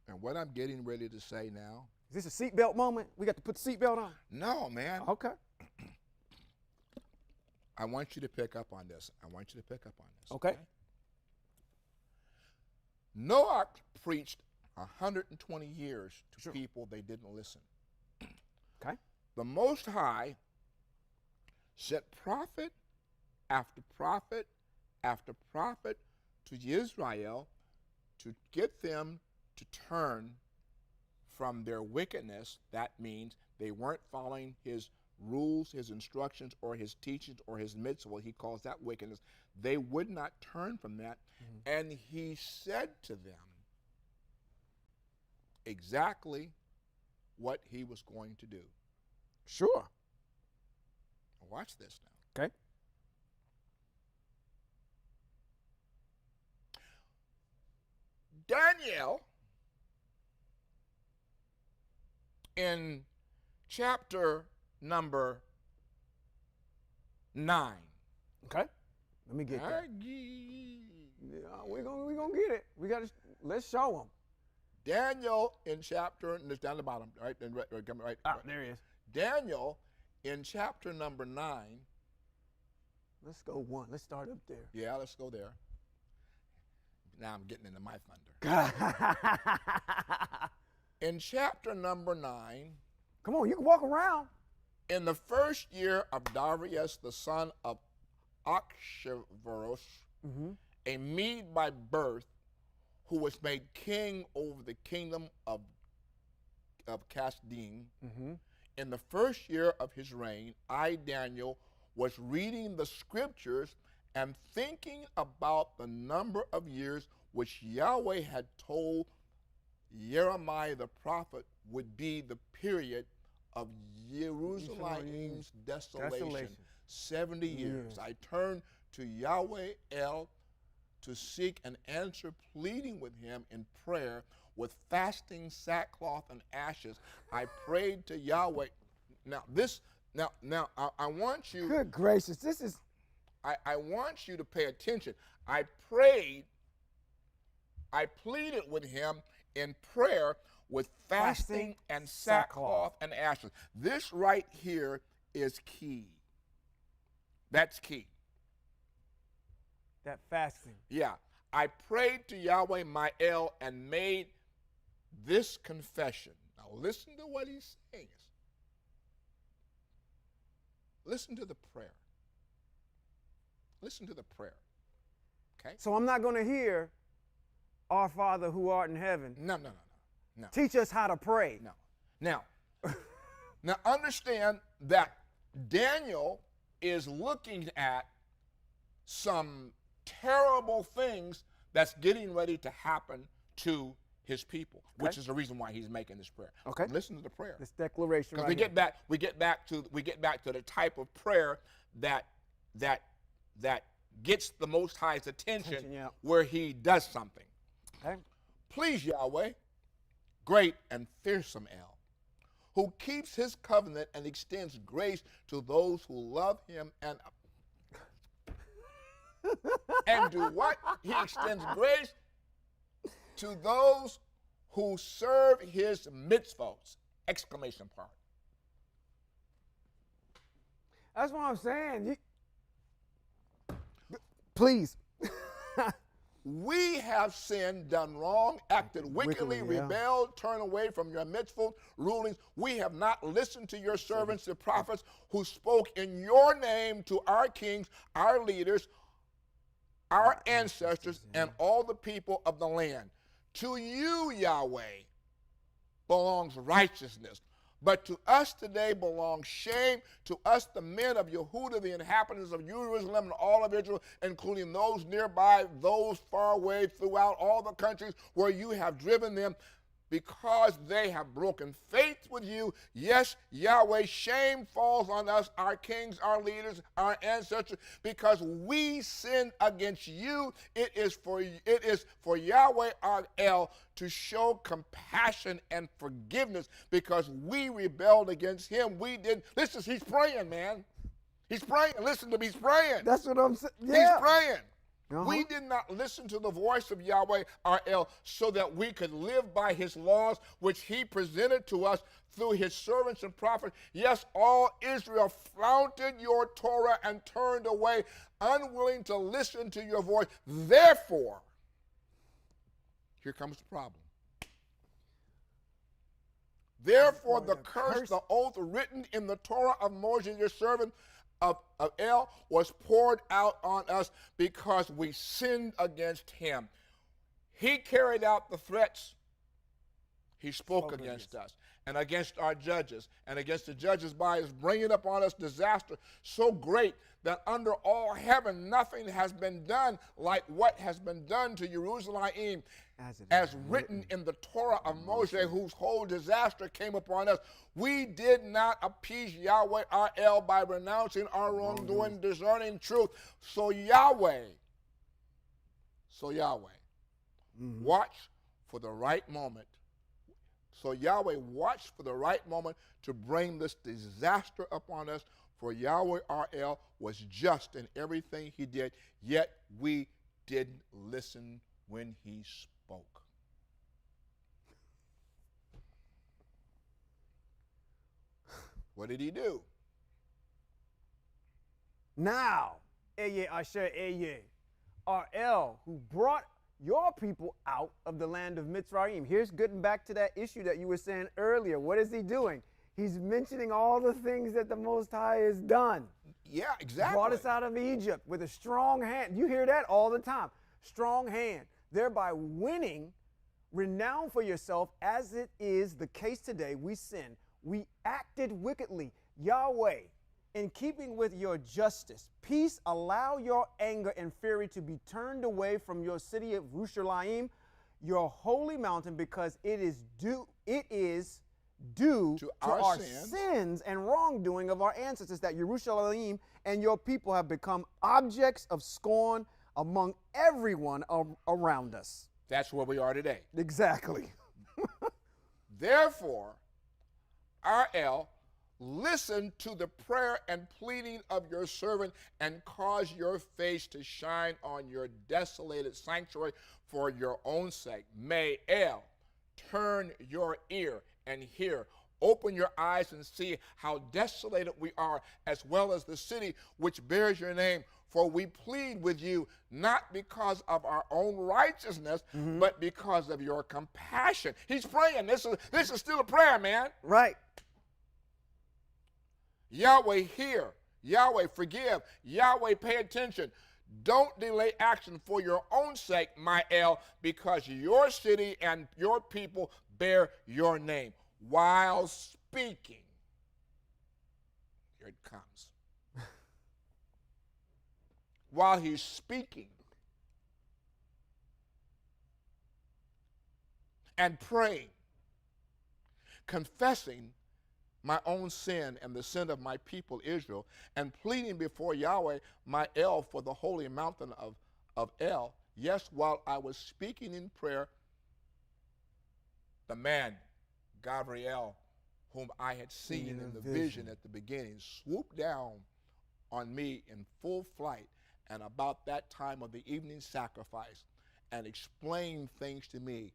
and what I'm getting ready to say now. Is this a seatbelt moment? We got to put the seatbelt on? No, man. Okay. I want you to pick up on this. Okay. Noah preached 120 years to people they didn't listen. Okay. The Most High sent prophet after prophet after prophet to Israel to get them to turn from their wickedness. That means they weren't following his rules, his instructions, or his teachings, or his mitzvah. He calls that wickedness. They would not turn from that. And he said to them exactly what he was going to do. Sure. Watch this now. Okay. Daniel, in chapter number 9. Okay. Let me get that. Yeah, we're gonna get it. Let's show them. Daniel in chapter, and it's down the bottom, right? Right. There he is. Daniel in chapter number 9. Let's go one. Let's start up there. Yeah, let's go there. Now I'm getting into my thunder. In chapter number 9, Come on, you can walk around. in the first year of Darius, the son of Ahasuerus, a Mede by birth, who was made king over the kingdom of Kasdim, in the first year of his reign, I, Daniel, was reading the scriptures and thinking about the number of years which Yahweh had told Jeremiah the prophet would be the period of Jerusalem's desolation. 70 years. I turned to Yahweh El to seek an answer, pleading with him in prayer with fasting, sackcloth, and ashes. I prayed to Yahweh. Now I want you. Good gracious, this is. I want you to pay attention. I prayed. I pleaded with him in prayer with fasting and sackcloth and ashes. This right here is key. That's key. That fasting. Yeah. I prayed to Yahweh my El and made this confession. Now listen to what he's saying. Listen to the prayer. Listen to the prayer. Okay? So I'm not going to hear, Our Father who art in heaven. No. Teach us how to pray. No. Now understand that Daniel is looking at some terrible things that's getting ready to happen to his people, which is the reason why he's making this prayer. Okay. Listen to the prayer. This declaration. Because right we get back to the type of prayer that gets the Most High's attention yeah. where he does something. Okay. Please, Yahweh, great and fearsome El, who keeps his covenant and extends grace to those who love him and do what? He extends grace to those who serve his mitzvot! Exclamation point. That's what I'm saying. Please. We have sinned, done wrong, acted wickedly, rebelled, turned away from your mitzvot rulings. We have not listened to your servants, the prophets, who spoke in your name to our kings, our leaders, our ancestors, and all the people of the land. To you, Yahweh, belongs righteousness. But to us today belongs shame, to us the men of Yehuda, the inhabitants of Jerusalem and all of Israel, including those nearby, those far away throughout all the countries where you have driven them, because they have broken faith with you. Yes, Yahweh, shame falls on us, our kings, our leaders, our ancestors, because we sinned against you. It is for Yahweh our El to show compassion and forgiveness, because we rebelled against him. We didn't. Listen, he's praying, man. He's praying. Listen to me, he's praying. That's what I'm saying. Yeah. He's praying. We did not listen to the voice of Yahweh our El so that we could live by his laws, which he presented to us through his servants and prophets. Yes, all Israel flaunted your Torah and turned away, unwilling to listen to your voice. Therefore, here comes the problem. Therefore, the curse, the oath written in the Torah of Moses, your servant, of El, was poured out on us because we sinned against him. He carried out the threats he spoke against us and against our judges and against the judges by his bringing upon us disaster so great that under all heaven nothing has been done like what has been done to Jerusalem, as written in the Torah of Moses, whose whole disaster came upon us. We did not appease Yahweh our El by renouncing our wrongdoing, discerning truth. So Yahweh, watch for the right moment. So Yahweh watched for the right moment to bring this disaster upon us. For Yahweh our El was just in everything he did, yet we didn't listen when he spoke. What did he do? Now, Eye Asher Eye, our El, who brought your people out of the land of Mitzrayim. Here's getting back to that issue that you were saying earlier. What is he doing? He's mentioning all the things that the Most High has done. Yeah, exactly. Brought us out of Egypt with a strong hand. You hear that all the time. Strong hand. Thereby winning renown for yourself, as it is the case today. We sinned. We acted wickedly. Yahweh, in keeping with your justice, peace, allow your anger and fury to be turned away from your city of Yerushalayim, your holy mountain, because it is due to our sins and wrongdoing of our ancestors, that Yerushalayim and your people have become objects of scorn among everyone around us. That's where we are today. Exactly. Therefore, RL, listen to the prayer and pleading of your servant, and cause your face to shine on your desolated sanctuary for your own sake. May El turn your ear and hear. Open your eyes and see how desolated we are, as well as the city which bears your name. For we plead with you, not because of our own righteousness, but because of your compassion. He's praying. This is still a prayer, man. Right. Yahweh, hear. Yahweh, forgive. Yahweh, pay attention. Don't delay action for your own sake, my El, because your city and your people bear your name. While speaking, here it comes. While he's speaking and praying, confessing my own sin and the sin of my people Israel, and pleading before Yahweh, my El, for the holy mountain of El. Yes, while I was speaking in prayer, the man, Gabriel, whom I had seen in the vision at the beginning, swooped down on me in full flight, and about that time of the evening sacrifice, and explained things to me.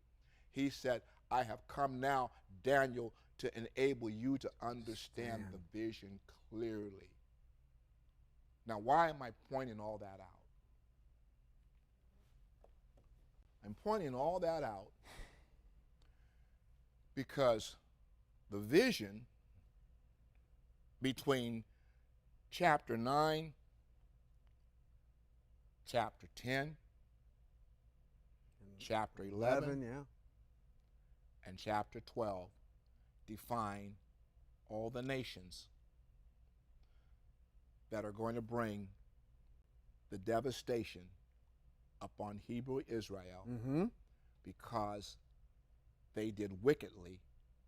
He said, I have come now, Daniel, to enable you to understand the vision clearly. Now, why am I pointing all that out? I'm pointing all that out because the vision between chapter 9, chapter 10, chapter 11 and chapter 12 define all the nations that are going to bring the devastation upon Hebrew Israel because they did wickedly,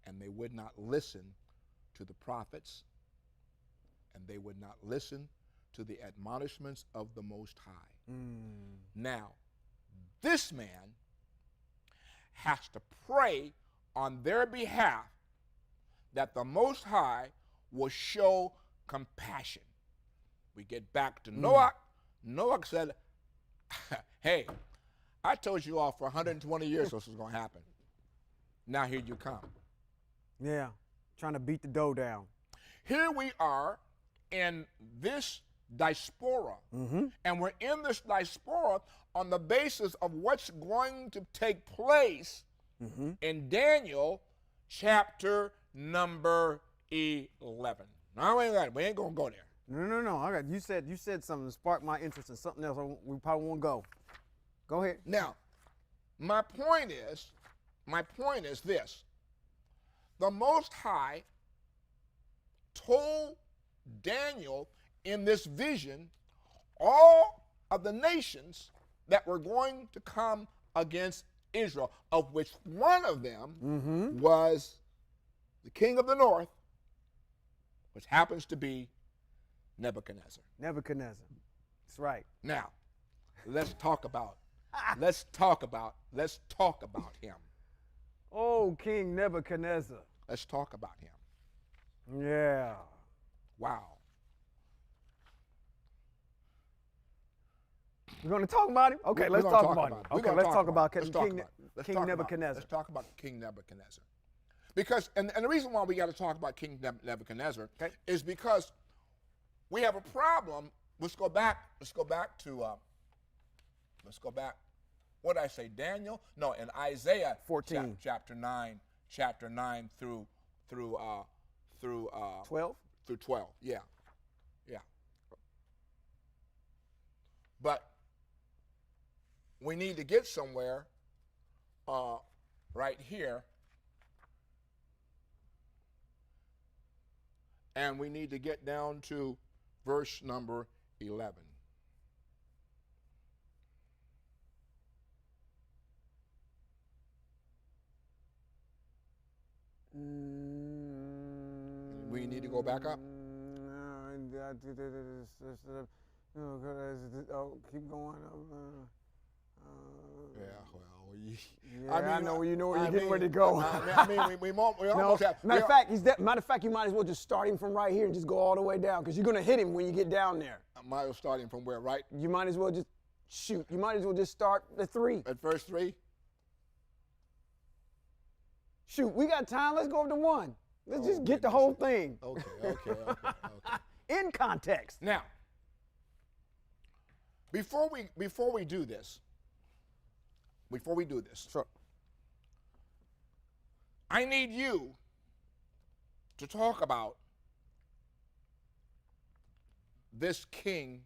and they would not listen to the prophets, and they would not listen to the admonishments of the Most High. Now, this man has to pray on their behalf that the Most High will show compassion. We get back to Noah. Noah said, hey, I told you all for 120 years this was going to happen. Now here you come. Yeah, trying to beat the dough down. Here we are in this diaspora, and we're in this diaspora on the basis of what's going to take place in Daniel chapter number 11. Now, we ain't going to go there. No. You said something that sparked my interest in something else. We probably won't go. Go ahead. Now, my point is this. The Most High told Daniel in this vision all of the nations that were going to come against Israel, of which one of them was the king of the north, which happens to be Nebuchadnezzar. That's right. Now, let's talk about him. Oh, King Nebuchadnezzar. Let's talk about him. Yeah. Wow. We're going to talk about him? Okay, let's talk about him. Okay, let's talk about King Nebuchadnezzar. Let's talk about King Nebuchadnezzar. Because, and the reason why we got to talk about King Nebuchadnezzar is because we have a problem. Let's go back what did I say, Daniel? No, in Isaiah 14. chapter 9 through 12? through 12. Yeah. Yeah. But we need to get somewhere right here. And we need to get down to verse number 11. We need to go back up. Keep going up. Yeah, well, I know you know where you're getting ready to go. we almost have. Matter of fact, you might as well just start him from right here and just go all the way down, because you're going to hit him when you get down there. I might as well start him from where, right? You might as well just shoot. You might as well just start at 3. At verse 3? Shoot, we got time. Let's go up to 1. Let's just get the whole thing. Okay. In context. Now, before we do this, sure. I need you to talk about this king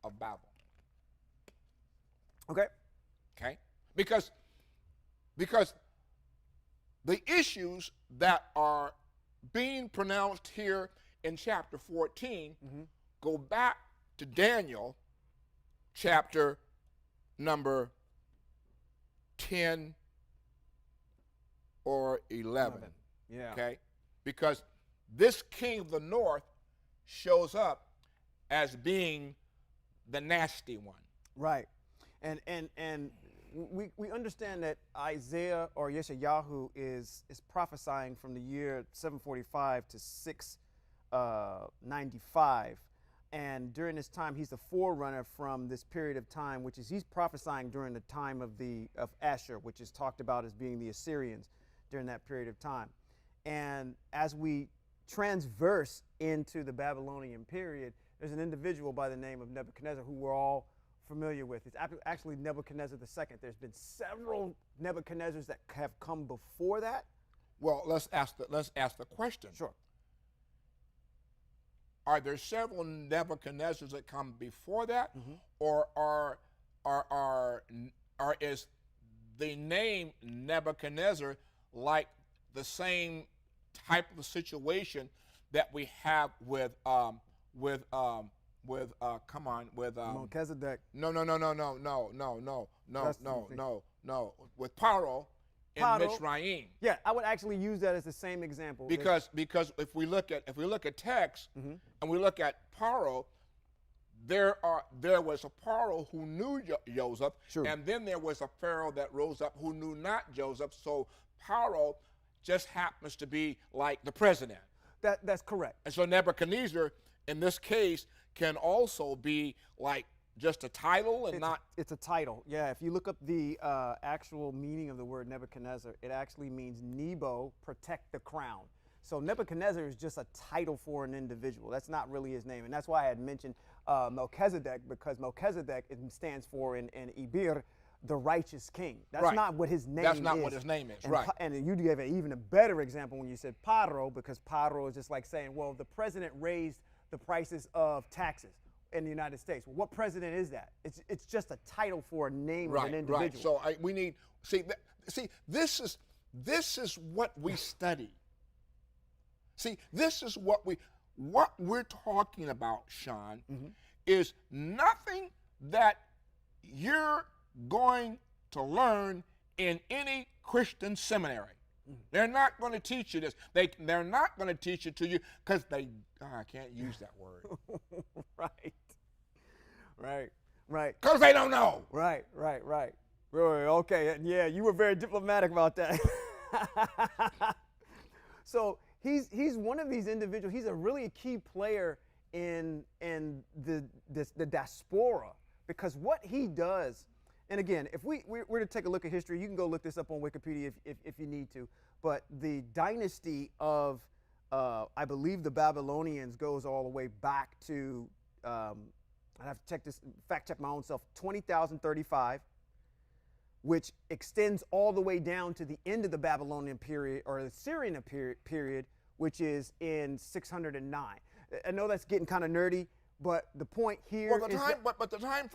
of Babel. Okay. Okay? Because the issues that are being pronounced here in chapter 14 go back to Daniel chapter number 10 or 11. Yeah. Okay? Because this king of the north shows up as being the nasty one. Right. And we understand that Isaiah or Yeshayahu is prophesying from the year 745 to 695. And during this time, he's the forerunner from this period of time, which is he's prophesying during the time of Asher, which is talked about as being the Assyrians during that period of time. And as we transverse into the Babylonian period, there's an individual by the name of Nebuchadnezzar who we're all familiar with. It's actually Nebuchadnezzar II. There's been several Nebuchadnezzars that have come before that. Well, let's ask the question. Sure. Are there several Nebuchadnezzars that come before that, or is the name Nebuchadnezzar like the same type of situation that we have with Melchizedek. No, with Paro in Mitzrayim. Yeah, I would actually use that as the same example. Because if we look at text and we look at Paro, there was a Paro who knew Joseph, sure. And then there was a Pharaoh that rose up who knew not Joseph. So Paro just happens to be like the president. That's correct. And so Nebuchadnezzar, in this case, can also be like just a title and It's a title. Yeah, if you look up the actual meaning of the word Nebuchadnezzar, it actually means Nebo, protect the crown. So Nebuchadnezzar is just a title for an individual. That's not really his name. And that's why I had mentioned Melchizedek, because Melchizedek stands for in Ibir, the righteous king. That's right. Not what his name is. That's not what his name is, right. And you gave even a better example when you said Paro, because Paro is just like saying, well, the president raised the prices of taxes in the United States. Well, what president is that? It's just a title for a name of an individual. Right. So we need this is what we study. See, this is what we're talking about, Sean, is nothing that you're going to learn in any Christian seminary. They're not going to teach you this. They're not going to teach it to you because I can't use that word. Right. Because they don't know. Right. Okay, yeah, you were very diplomatic about that. So he's one of these individuals. He's a really key player in the diaspora, because what he does. And again, if we're to take a look at history, you can go look this up on Wikipedia if you need to. But the dynasty of, I believe, the Babylonians goes all the way back to, I have to fact check my own self, 20,035. which extends all the way down to the end of the Babylonian period or the Syrian period, which is in 609. I know that's getting kind of nerdy, but the point here Well, is but the time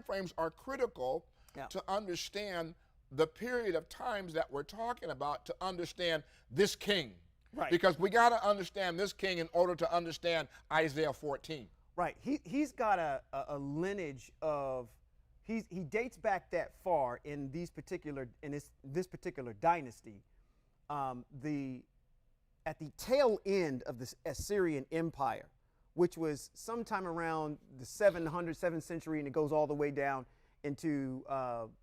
frames are critical Yeah. to understand the period of times that we're talking about, to understand this king. Right. Because we got to understand this king in order to understand Isaiah 14. right. He's got a lineage of he dates back that far in this particular dynasty. At the tail end of the Assyrian Empire, which was sometime around the 700th century, and it goes all the way down into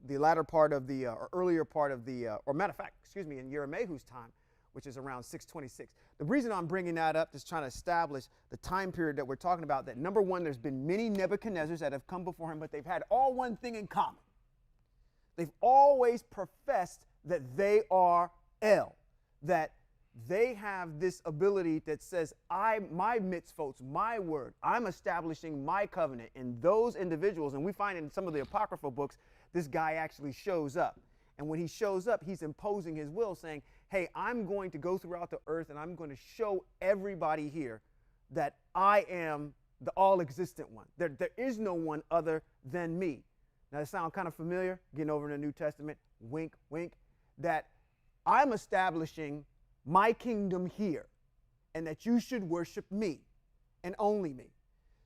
the latter part of the, or earlier part of the, or matter of fact, excuse me, in YAHWEH'S time, which is around 626. The reason I'm bringing that up is trying to establish the time period that we're talking about, that number one, there's been many Nebuchadnezzars that have come before him, but they've had all one thing in common. They've always professed that they are El, that they have this ability that says, my mitzvot, my word, I'm establishing my covenant. And those individuals, and we find in some of the apocryphal books, this guy actually shows up. And when he shows up, he's imposing his will, saying, hey, I'm going to go throughout the earth and I'm going to show everybody here that I am the all-existent one. There is no one other than me. Now, that sounds kind of familiar, getting over in the New Testament, wink, wink, that I'm establishing my kingdom here, and that you should worship me and only me.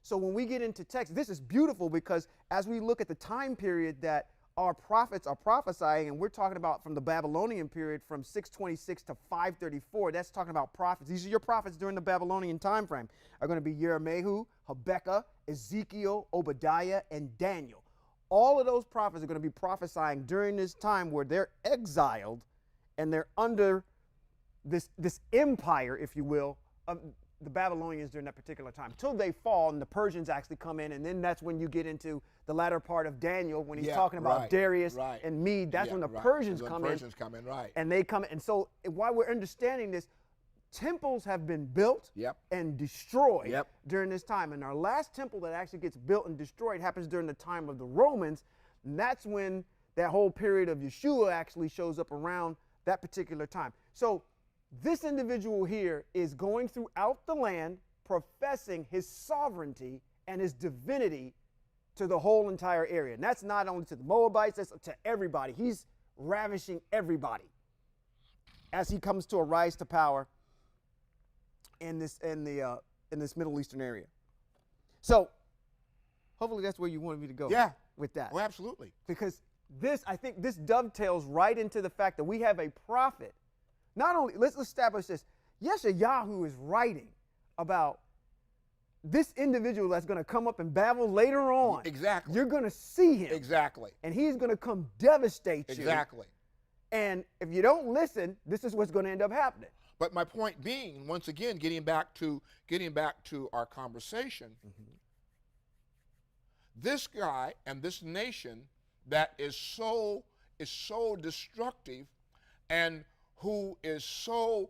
So when we get into text, this is beautiful, because as we look at the time period that our prophets are prophesying, and we're talking about from the Babylonian period from 626 to 534, that's talking about prophets. These are your prophets during the Babylonian time frame. Are going to be Jeremiah, Habakkuk, Ezekiel, Obadiah, and Daniel. All of those prophets are going to be prophesying during this time where they're exiled and they're under this empire, if you will, of the Babylonians during that particular time, until they fall and the Persians actually come in. And then that's when you get into the latter part of Daniel, when he's talking about Darius and Mede. That's when the Persians come in. Right. And they come in. And so while we're understanding this, temples have been built and destroyed during this time. And our last temple that actually gets built and destroyed happens during the time of the Romans. And that's when that whole period of Yeshua actually shows up around that particular time. So this individual here is going throughout the land professing his sovereignty and his divinity to the whole entire area. And that's not only to the Moabites, that's to everybody. He's ravishing everybody as he comes to a rise to power in this Middle Eastern area. So hopefully that's where you wanted me to go with that. Oh, absolutely. Because I think this dovetails right into the fact that we have a prophet. Not only, let's establish this, Yeshayahu is writing about this individual that's going to come up in Babel later on. Exactly. You're going to see him. Exactly. And he's going to come devastate you. Exactly. And if you don't listen, this is what's going to end up happening. But my point being, once again, getting back to our conversation, this guy and this nation that is so destructive, and who is so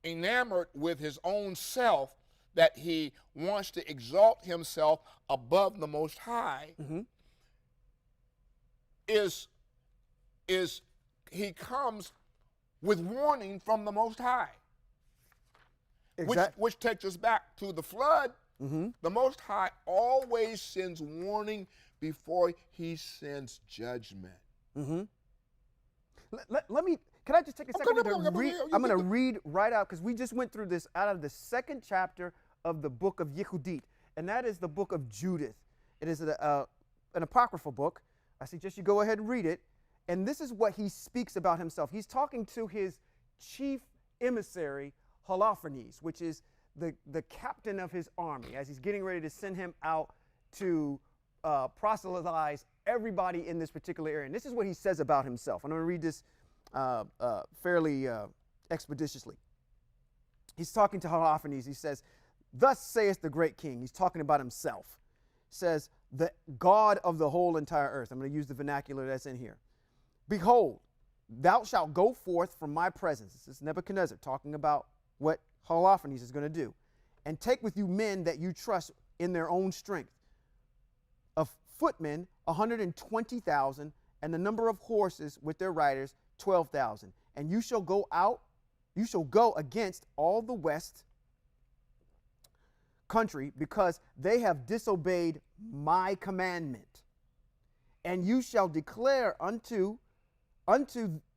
enamored with his own self that he wants to exalt himself above the Most High, he comes with warning from the Most High, which takes us back to the flood. The Most High always sends warning before he sends judgment. Can I just take a second to read? I'm going to read right out, because we just went through this out of the second chapter of the book of Yehudit, and that is the book of Judith. It is an apocryphal book. I suggest you go ahead and read it. And this is what he speaks about himself. He's talking to his chief emissary, Holofernes, which is the captain of his army, as he's getting ready to send him out to proselytize everybody in this particular area. And this is what he says about himself. I'm going to read this fairly expeditiously. He's talking to Holofernes. He says, "Thus saith the great king." He's talking about himself. He says, "The God of the whole entire earth." I'm going to use the vernacular that's in here. "Behold, thou shalt go forth from my presence." This is Nebuchadnezzar talking about what Holofernes is going to do. "And take with you men that you trust in their own strength, of footmen 120,000, and the number of horses with their riders 12,000. And you shall go against all the west country, because they have disobeyed my commandment. And you shall declare unto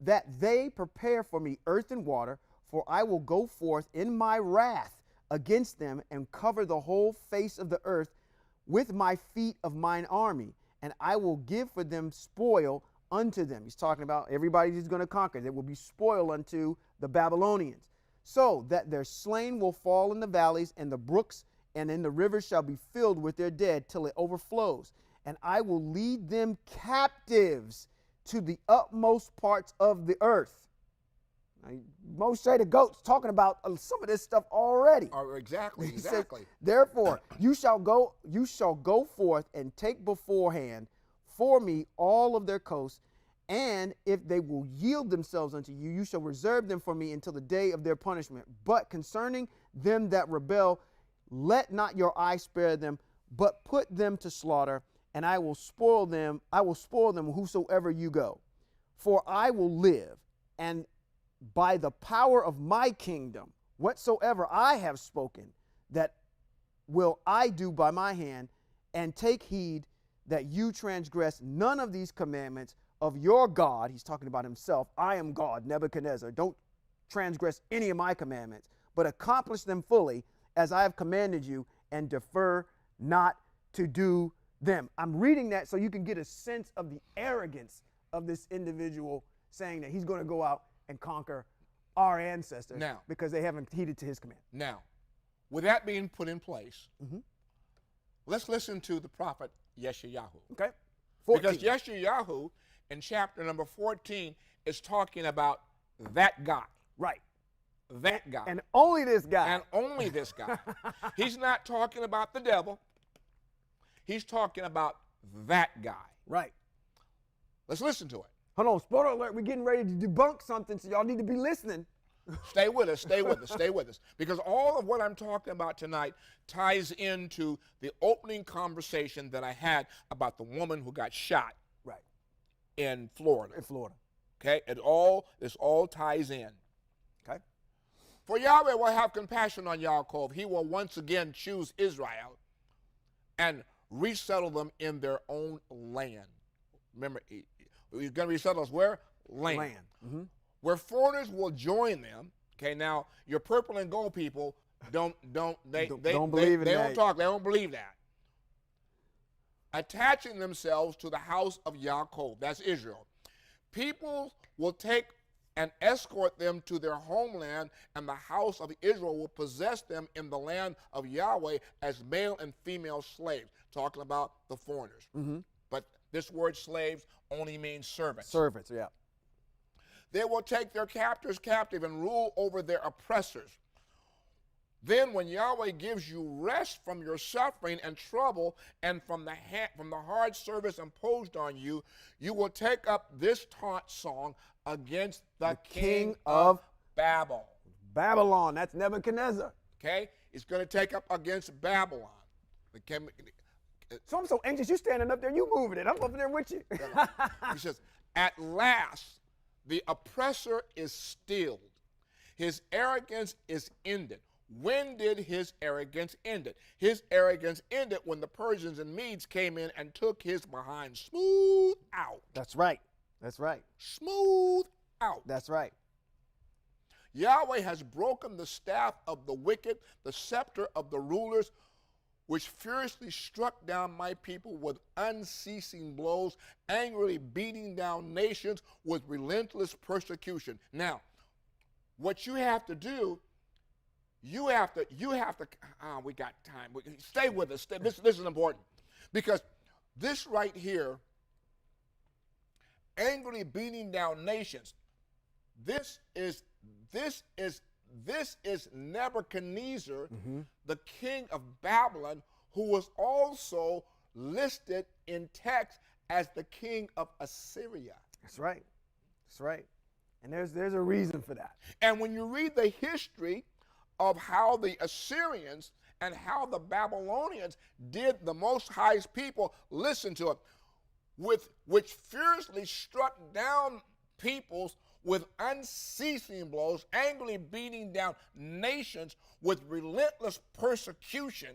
that they prepare for me earth and water, for I will go forth in my wrath against them, and cover the whole face of the earth with my feet of mine army, and I will give for them spoil unto them. He's talking about everybody he's going to conquer. There will be spoil unto the Babylonians, so that their slain will fall in the valleys, and the brooks and in the rivers shall be filled with their dead till it overflows. And I will lead them captives to the utmost parts of the earth. Now, Moshe the goat's talking about some of this stuff already. Exactly. He says, therefore, you shall go forth and take beforehand for me all of their coasts, and if they will yield themselves unto you, you shall reserve them for me until the day of their punishment. But concerning them that rebel, let not your eye spare them, but put them to slaughter, and I will spoil them whosoever you go. For I will live, and by the power of my kingdom, whatsoever I have spoken, that will I do by my hand, and take heed that you transgress none of these commandments of your God. He's talking about himself. I am God, Nebuchadnezzar. Don't transgress any of my commandments, but accomplish them fully as I have commanded you, and defer not to do them. I'm reading that so you can get a sense of the arrogance of this individual, saying that he's going to go out and conquer our ancestors because they haven't heeded to his command. Now, with that being put in place, let's listen to the prophet Yeshayahu. Okay. 14. Because Yeshayahu in chapter number 14 is talking about that guy. Right. That guy. And only this guy. And only this guy. He's not talking about the devil. He's talking about that guy. Right. Let's listen to it. Hold on, spoiler alert, we're getting ready to debunk something, so y'all need to be listening. Stay with us, stay with us, stay with us. Because all of what I'm talking about tonight ties into the opening conversation that I had about the woman who got shot in Florida. Okay, this all ties in. Okay. For Yahweh will have compassion on Yaakov. He will once again choose Israel and resettle them in their own land. Remember, he's going to resettle us where? Land. Where foreigners will join them. Okay, now your purple and gold people don't believe that. Attaching themselves to the house of Yaakov, that's Israel. People will take and escort them to their homeland, and the house of Israel will possess them in the land of Yahweh as male and female slaves. Talking about the foreigners. But this word slaves only means servants. Servants, yeah. They will take their captors captive and rule over their oppressors. Then when Yahweh gives you rest from your suffering and trouble and from the hard service imposed on you, you will take up this taunt song against the king of Babylon, that's Nebuchadnezzar. Okay? It's going to take up against Babylon. So I'm so anxious, you standing up there, you moving it. I'm up there with you. He says, at last, the oppressor is stilled. His arrogance is ended. When did his arrogance end it? His arrogance ended when the Persians and Medes came in and took his behind smooth out. That's right. That's right. Smooth out. That's right. Yahweh has broken the staff of the wicked, the scepter of the rulers, which furiously struck down my people with unceasing blows, angrily beating down nations with relentless persecution. Now, what you have to do, we got time. Stay with us. This is important. Because this right here, angrily beating down nations, this is Nebuchadnezzar, the king of Babylon, who was also listed in text as the king of Assyria. That's right. That's right. And there's a reason for that. And when you read the history of how the Assyrians and how the Babylonians did the Most High's people listen to it, which fiercely struck down peoples with unceasing blows, angrily beating down nations with relentless persecution.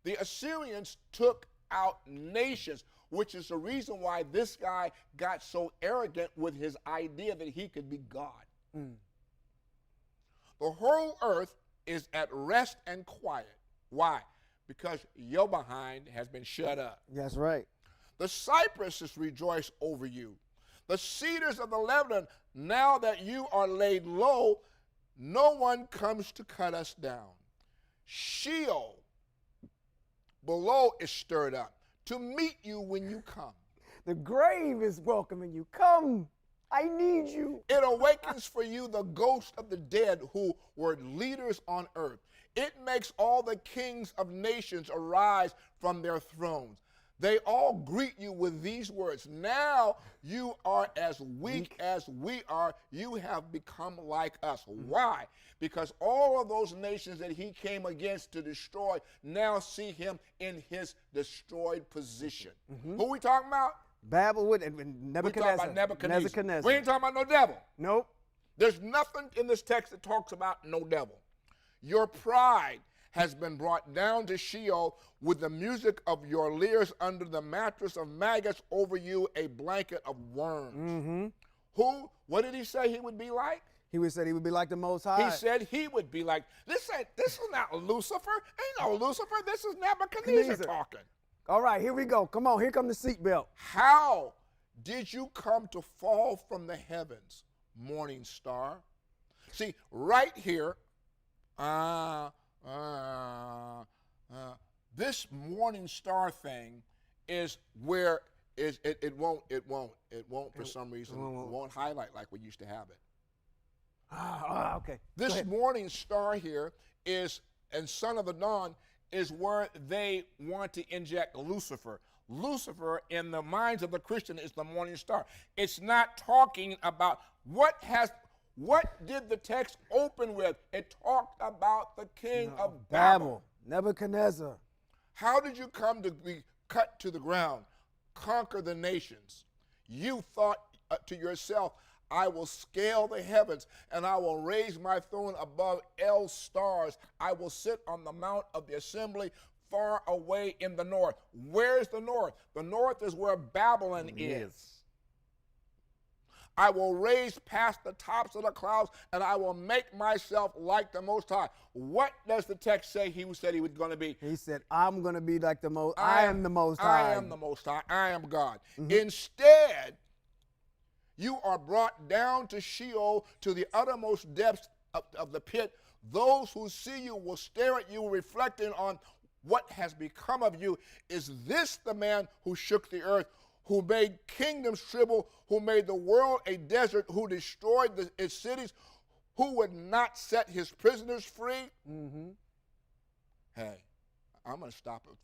The Assyrians took out nations, which is the reason why this guy got so arrogant with his idea that he could be God. The whole earth is at rest and quiet. Why? Because your behind has been shut up. That's right. The cypresses rejoice over you. The cedars of the Lebanon, now that you are laid low, no one comes to cut us down. Sheol below is stirred up to meet you when you come. The grave is welcoming you. Come, I need you. It awakens for you the ghosts of the dead who were leaders on earth. It makes all the kings of nations arise from their thrones. They all greet you with these words. Now you are as weak as we are. You have become like us. Why? Because all of those nations that he came against to destroy now see him in his destroyed position. Who we talking about? Babel and Nebuchadnezzar. We talking about Nebuchadnezzar. Nebuchadnezzar. We ain't talking about no devil. Nope. There's nothing in this text that talks about no devil. Your pride has been brought down to Sheol with the music of your lyres under the mattress of maggots, over you a blanket of worms. What did he say he would be like? He said he would be like the Most High. He said he would be like, this is not Lucifer. Ain't no Lucifer. This is Nebuchadnezzar talking. All right, here we go. Come on, here come the seatbelt. How did you come to fall from the heavens, morning star? See, right here, this morning star thing is where it won't for some reason, it won't highlight like we used to have it. Okay. This morning star here is, and son of the dawn, is where they want to inject Lucifer. Lucifer, in the minds of the Christian, is the morning star. It's not talking about what did the text open with? It talked about the king of Babel. Nebuchadnezzar. How did you come to be cut to the ground, conquer the nations? You thought to yourself, I will scale the heavens, and I will raise my throne above El stars. I will sit on the mount of the assembly far away in the north. Where's the north? The north is where Babylon is. I will raise past the tops of the clouds, and I will make myself like the Most High. What does the text say he said he was going to be? He said, I'm going to be like the Most High. I am the Most High. I am the Most High. I am God. Instead, you are brought down to Sheol, to the uttermost depths of the pit. Those who see you will stare at you, reflecting on what has become of you. Is this the man who shook the earth, who made kingdoms tremble, who made the world a desert, who destroyed its cities, who would not set his prisoners free? Hey, I'm going to stop it.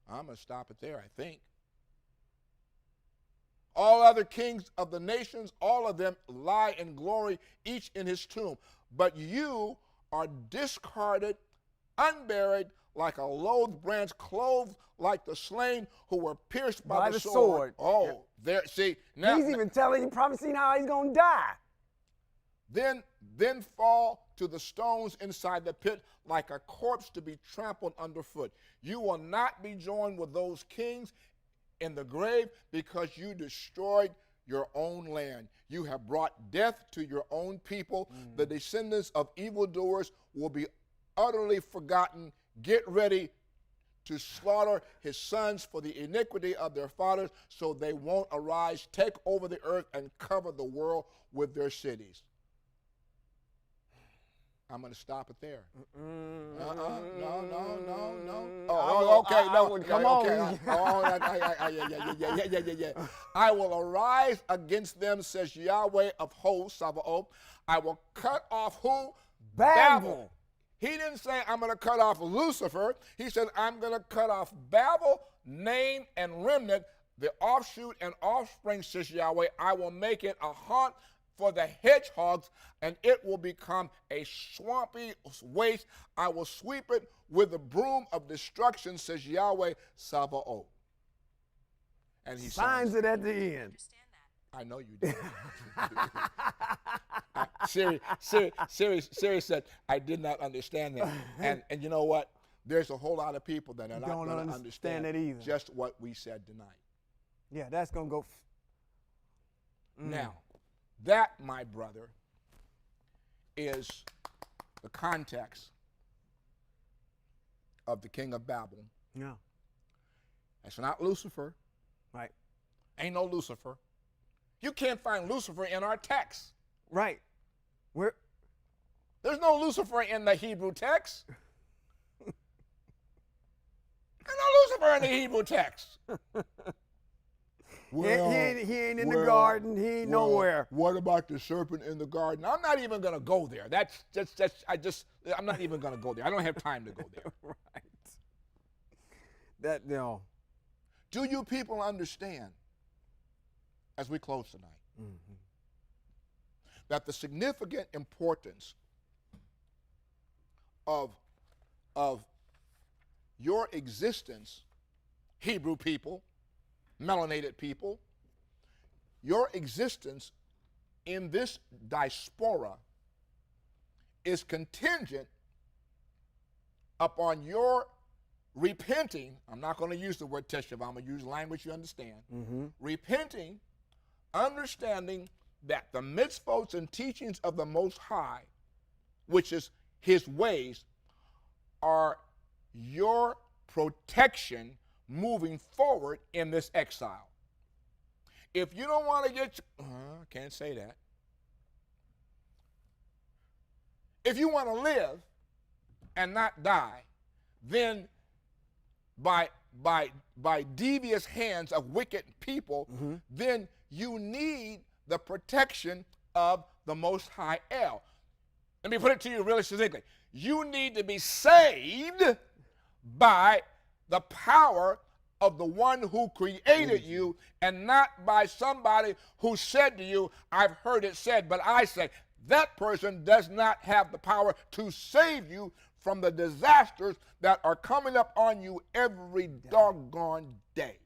I'm going to stop it there, I think. All other kings of the nations, all of them lie in glory, each in his tomb. But you are discarded, unburied, like a loathed branch, clothed like the slain who were pierced by the sword. Oh, there, see. Now, he's even telling you, promising how he's going to die. Then fall to the stones inside the pit like a corpse to be trampled underfoot. You will not be joined with those kings in the grave, because you destroyed your own land. You have brought death to your own people. The descendants of evildoers will be utterly forgotten. Get ready to slaughter his sons for the iniquity of their fathers, so they won't arise, take over the earth, and cover the world with their cities. I'm going to stop it there. No. Oh, okay, no. Come on. Yeah. I will arise against them, says Yahweh of hosts, Sabaoth. I will cut off who? Babel. He didn't say I'm going to cut off Lucifer. He said I'm going to cut off Babel, name and remnant, the offshoot and offspring, says Yahweh. I will make it a haunt for the hedgehogs, and it will become a swampy waste. I will sweep it with the broom of destruction, says Yahweh Sabaoth. And he signs it at the end. I know you did. Siri said, I did not understand that. And you know what? There's a whole lot of people that are not going to understand it either. Just what we said tonight. Yeah, that's going to go. Now, that, my brother, is the context of the king of Babel. Yeah. It's not Lucifer. Right. Ain't no Lucifer. You can't find Lucifer in our text. Right. There's no Lucifer in the Hebrew text. There's no Lucifer in the Hebrew text. Well, he ain't in the garden. He ain't nowhere. What about the serpent in the garden? I'm not even going to go there. I'm not even going to go there. I don't have time to go there. Right. No. Do you people understand, as we close tonight, that the significant importance of your existence, Hebrew people, melanated people, your existence in this diaspora is contingent upon your repenting. I'm not going to use the word teshuvah. I'm going to use language you understand. Repenting, understanding that the mitzvot and teachings of the Most High, which is his ways, are your protection moving forward in this exile. If you don't want to get, can't say that. If you want to live and not die, then by devious hands of wicked people, then you need the protection of the Most High El. Let me put it to you really succinctly. You need to be saved by the power of the one who created you, and not by somebody who said to you, I've heard it said, but I say. That person does not have the power to save you from the disasters that are coming up on you every doggone day.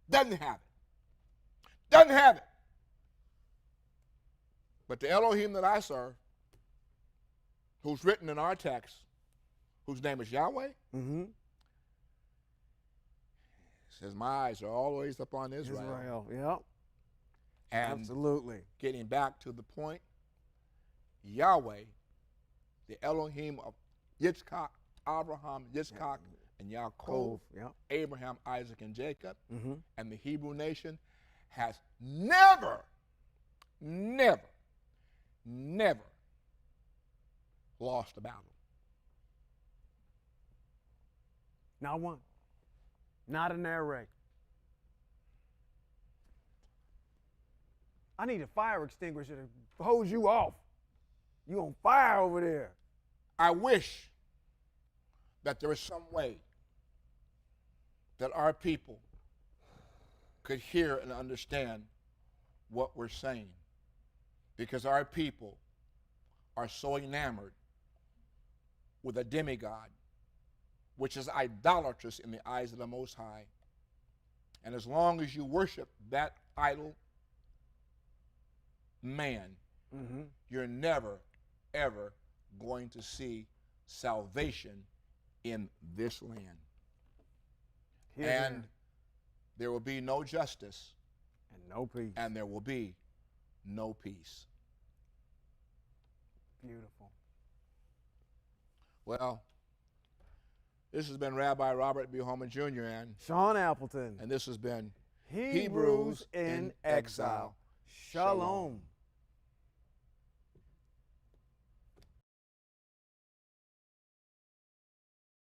Doesn't have it. Doesn't have it. But the Elohim that I serve, who's written in our text, whose name is Yahweh, says, my eyes are always upon Israel. Yep. And absolutely. Getting back to the point, Yahweh, the Elohim of Yitzchak, Abraham, Yitzchak, and Yaakov, Abraham, Isaac, and Jacob, and the Hebrew nation has never lost a battle. Not one. Not an air raid. I need a fire extinguisher to hose you off. You on fire over there. I wish that there was some way that our people could hear and understand what we're saying, because our people are so enamored with a demigod, which is idolatrous in the eyes of the Most High. And as long as you worship that idol man, you're never, ever going to see salvation in this land. And there will be no justice. And no peace. And there will be no peace. Beautiful. Well, this has been Rabbi Robert B. Holman Jr. and Sean Appleton. And this has been Hebrews in Exile. Shalom.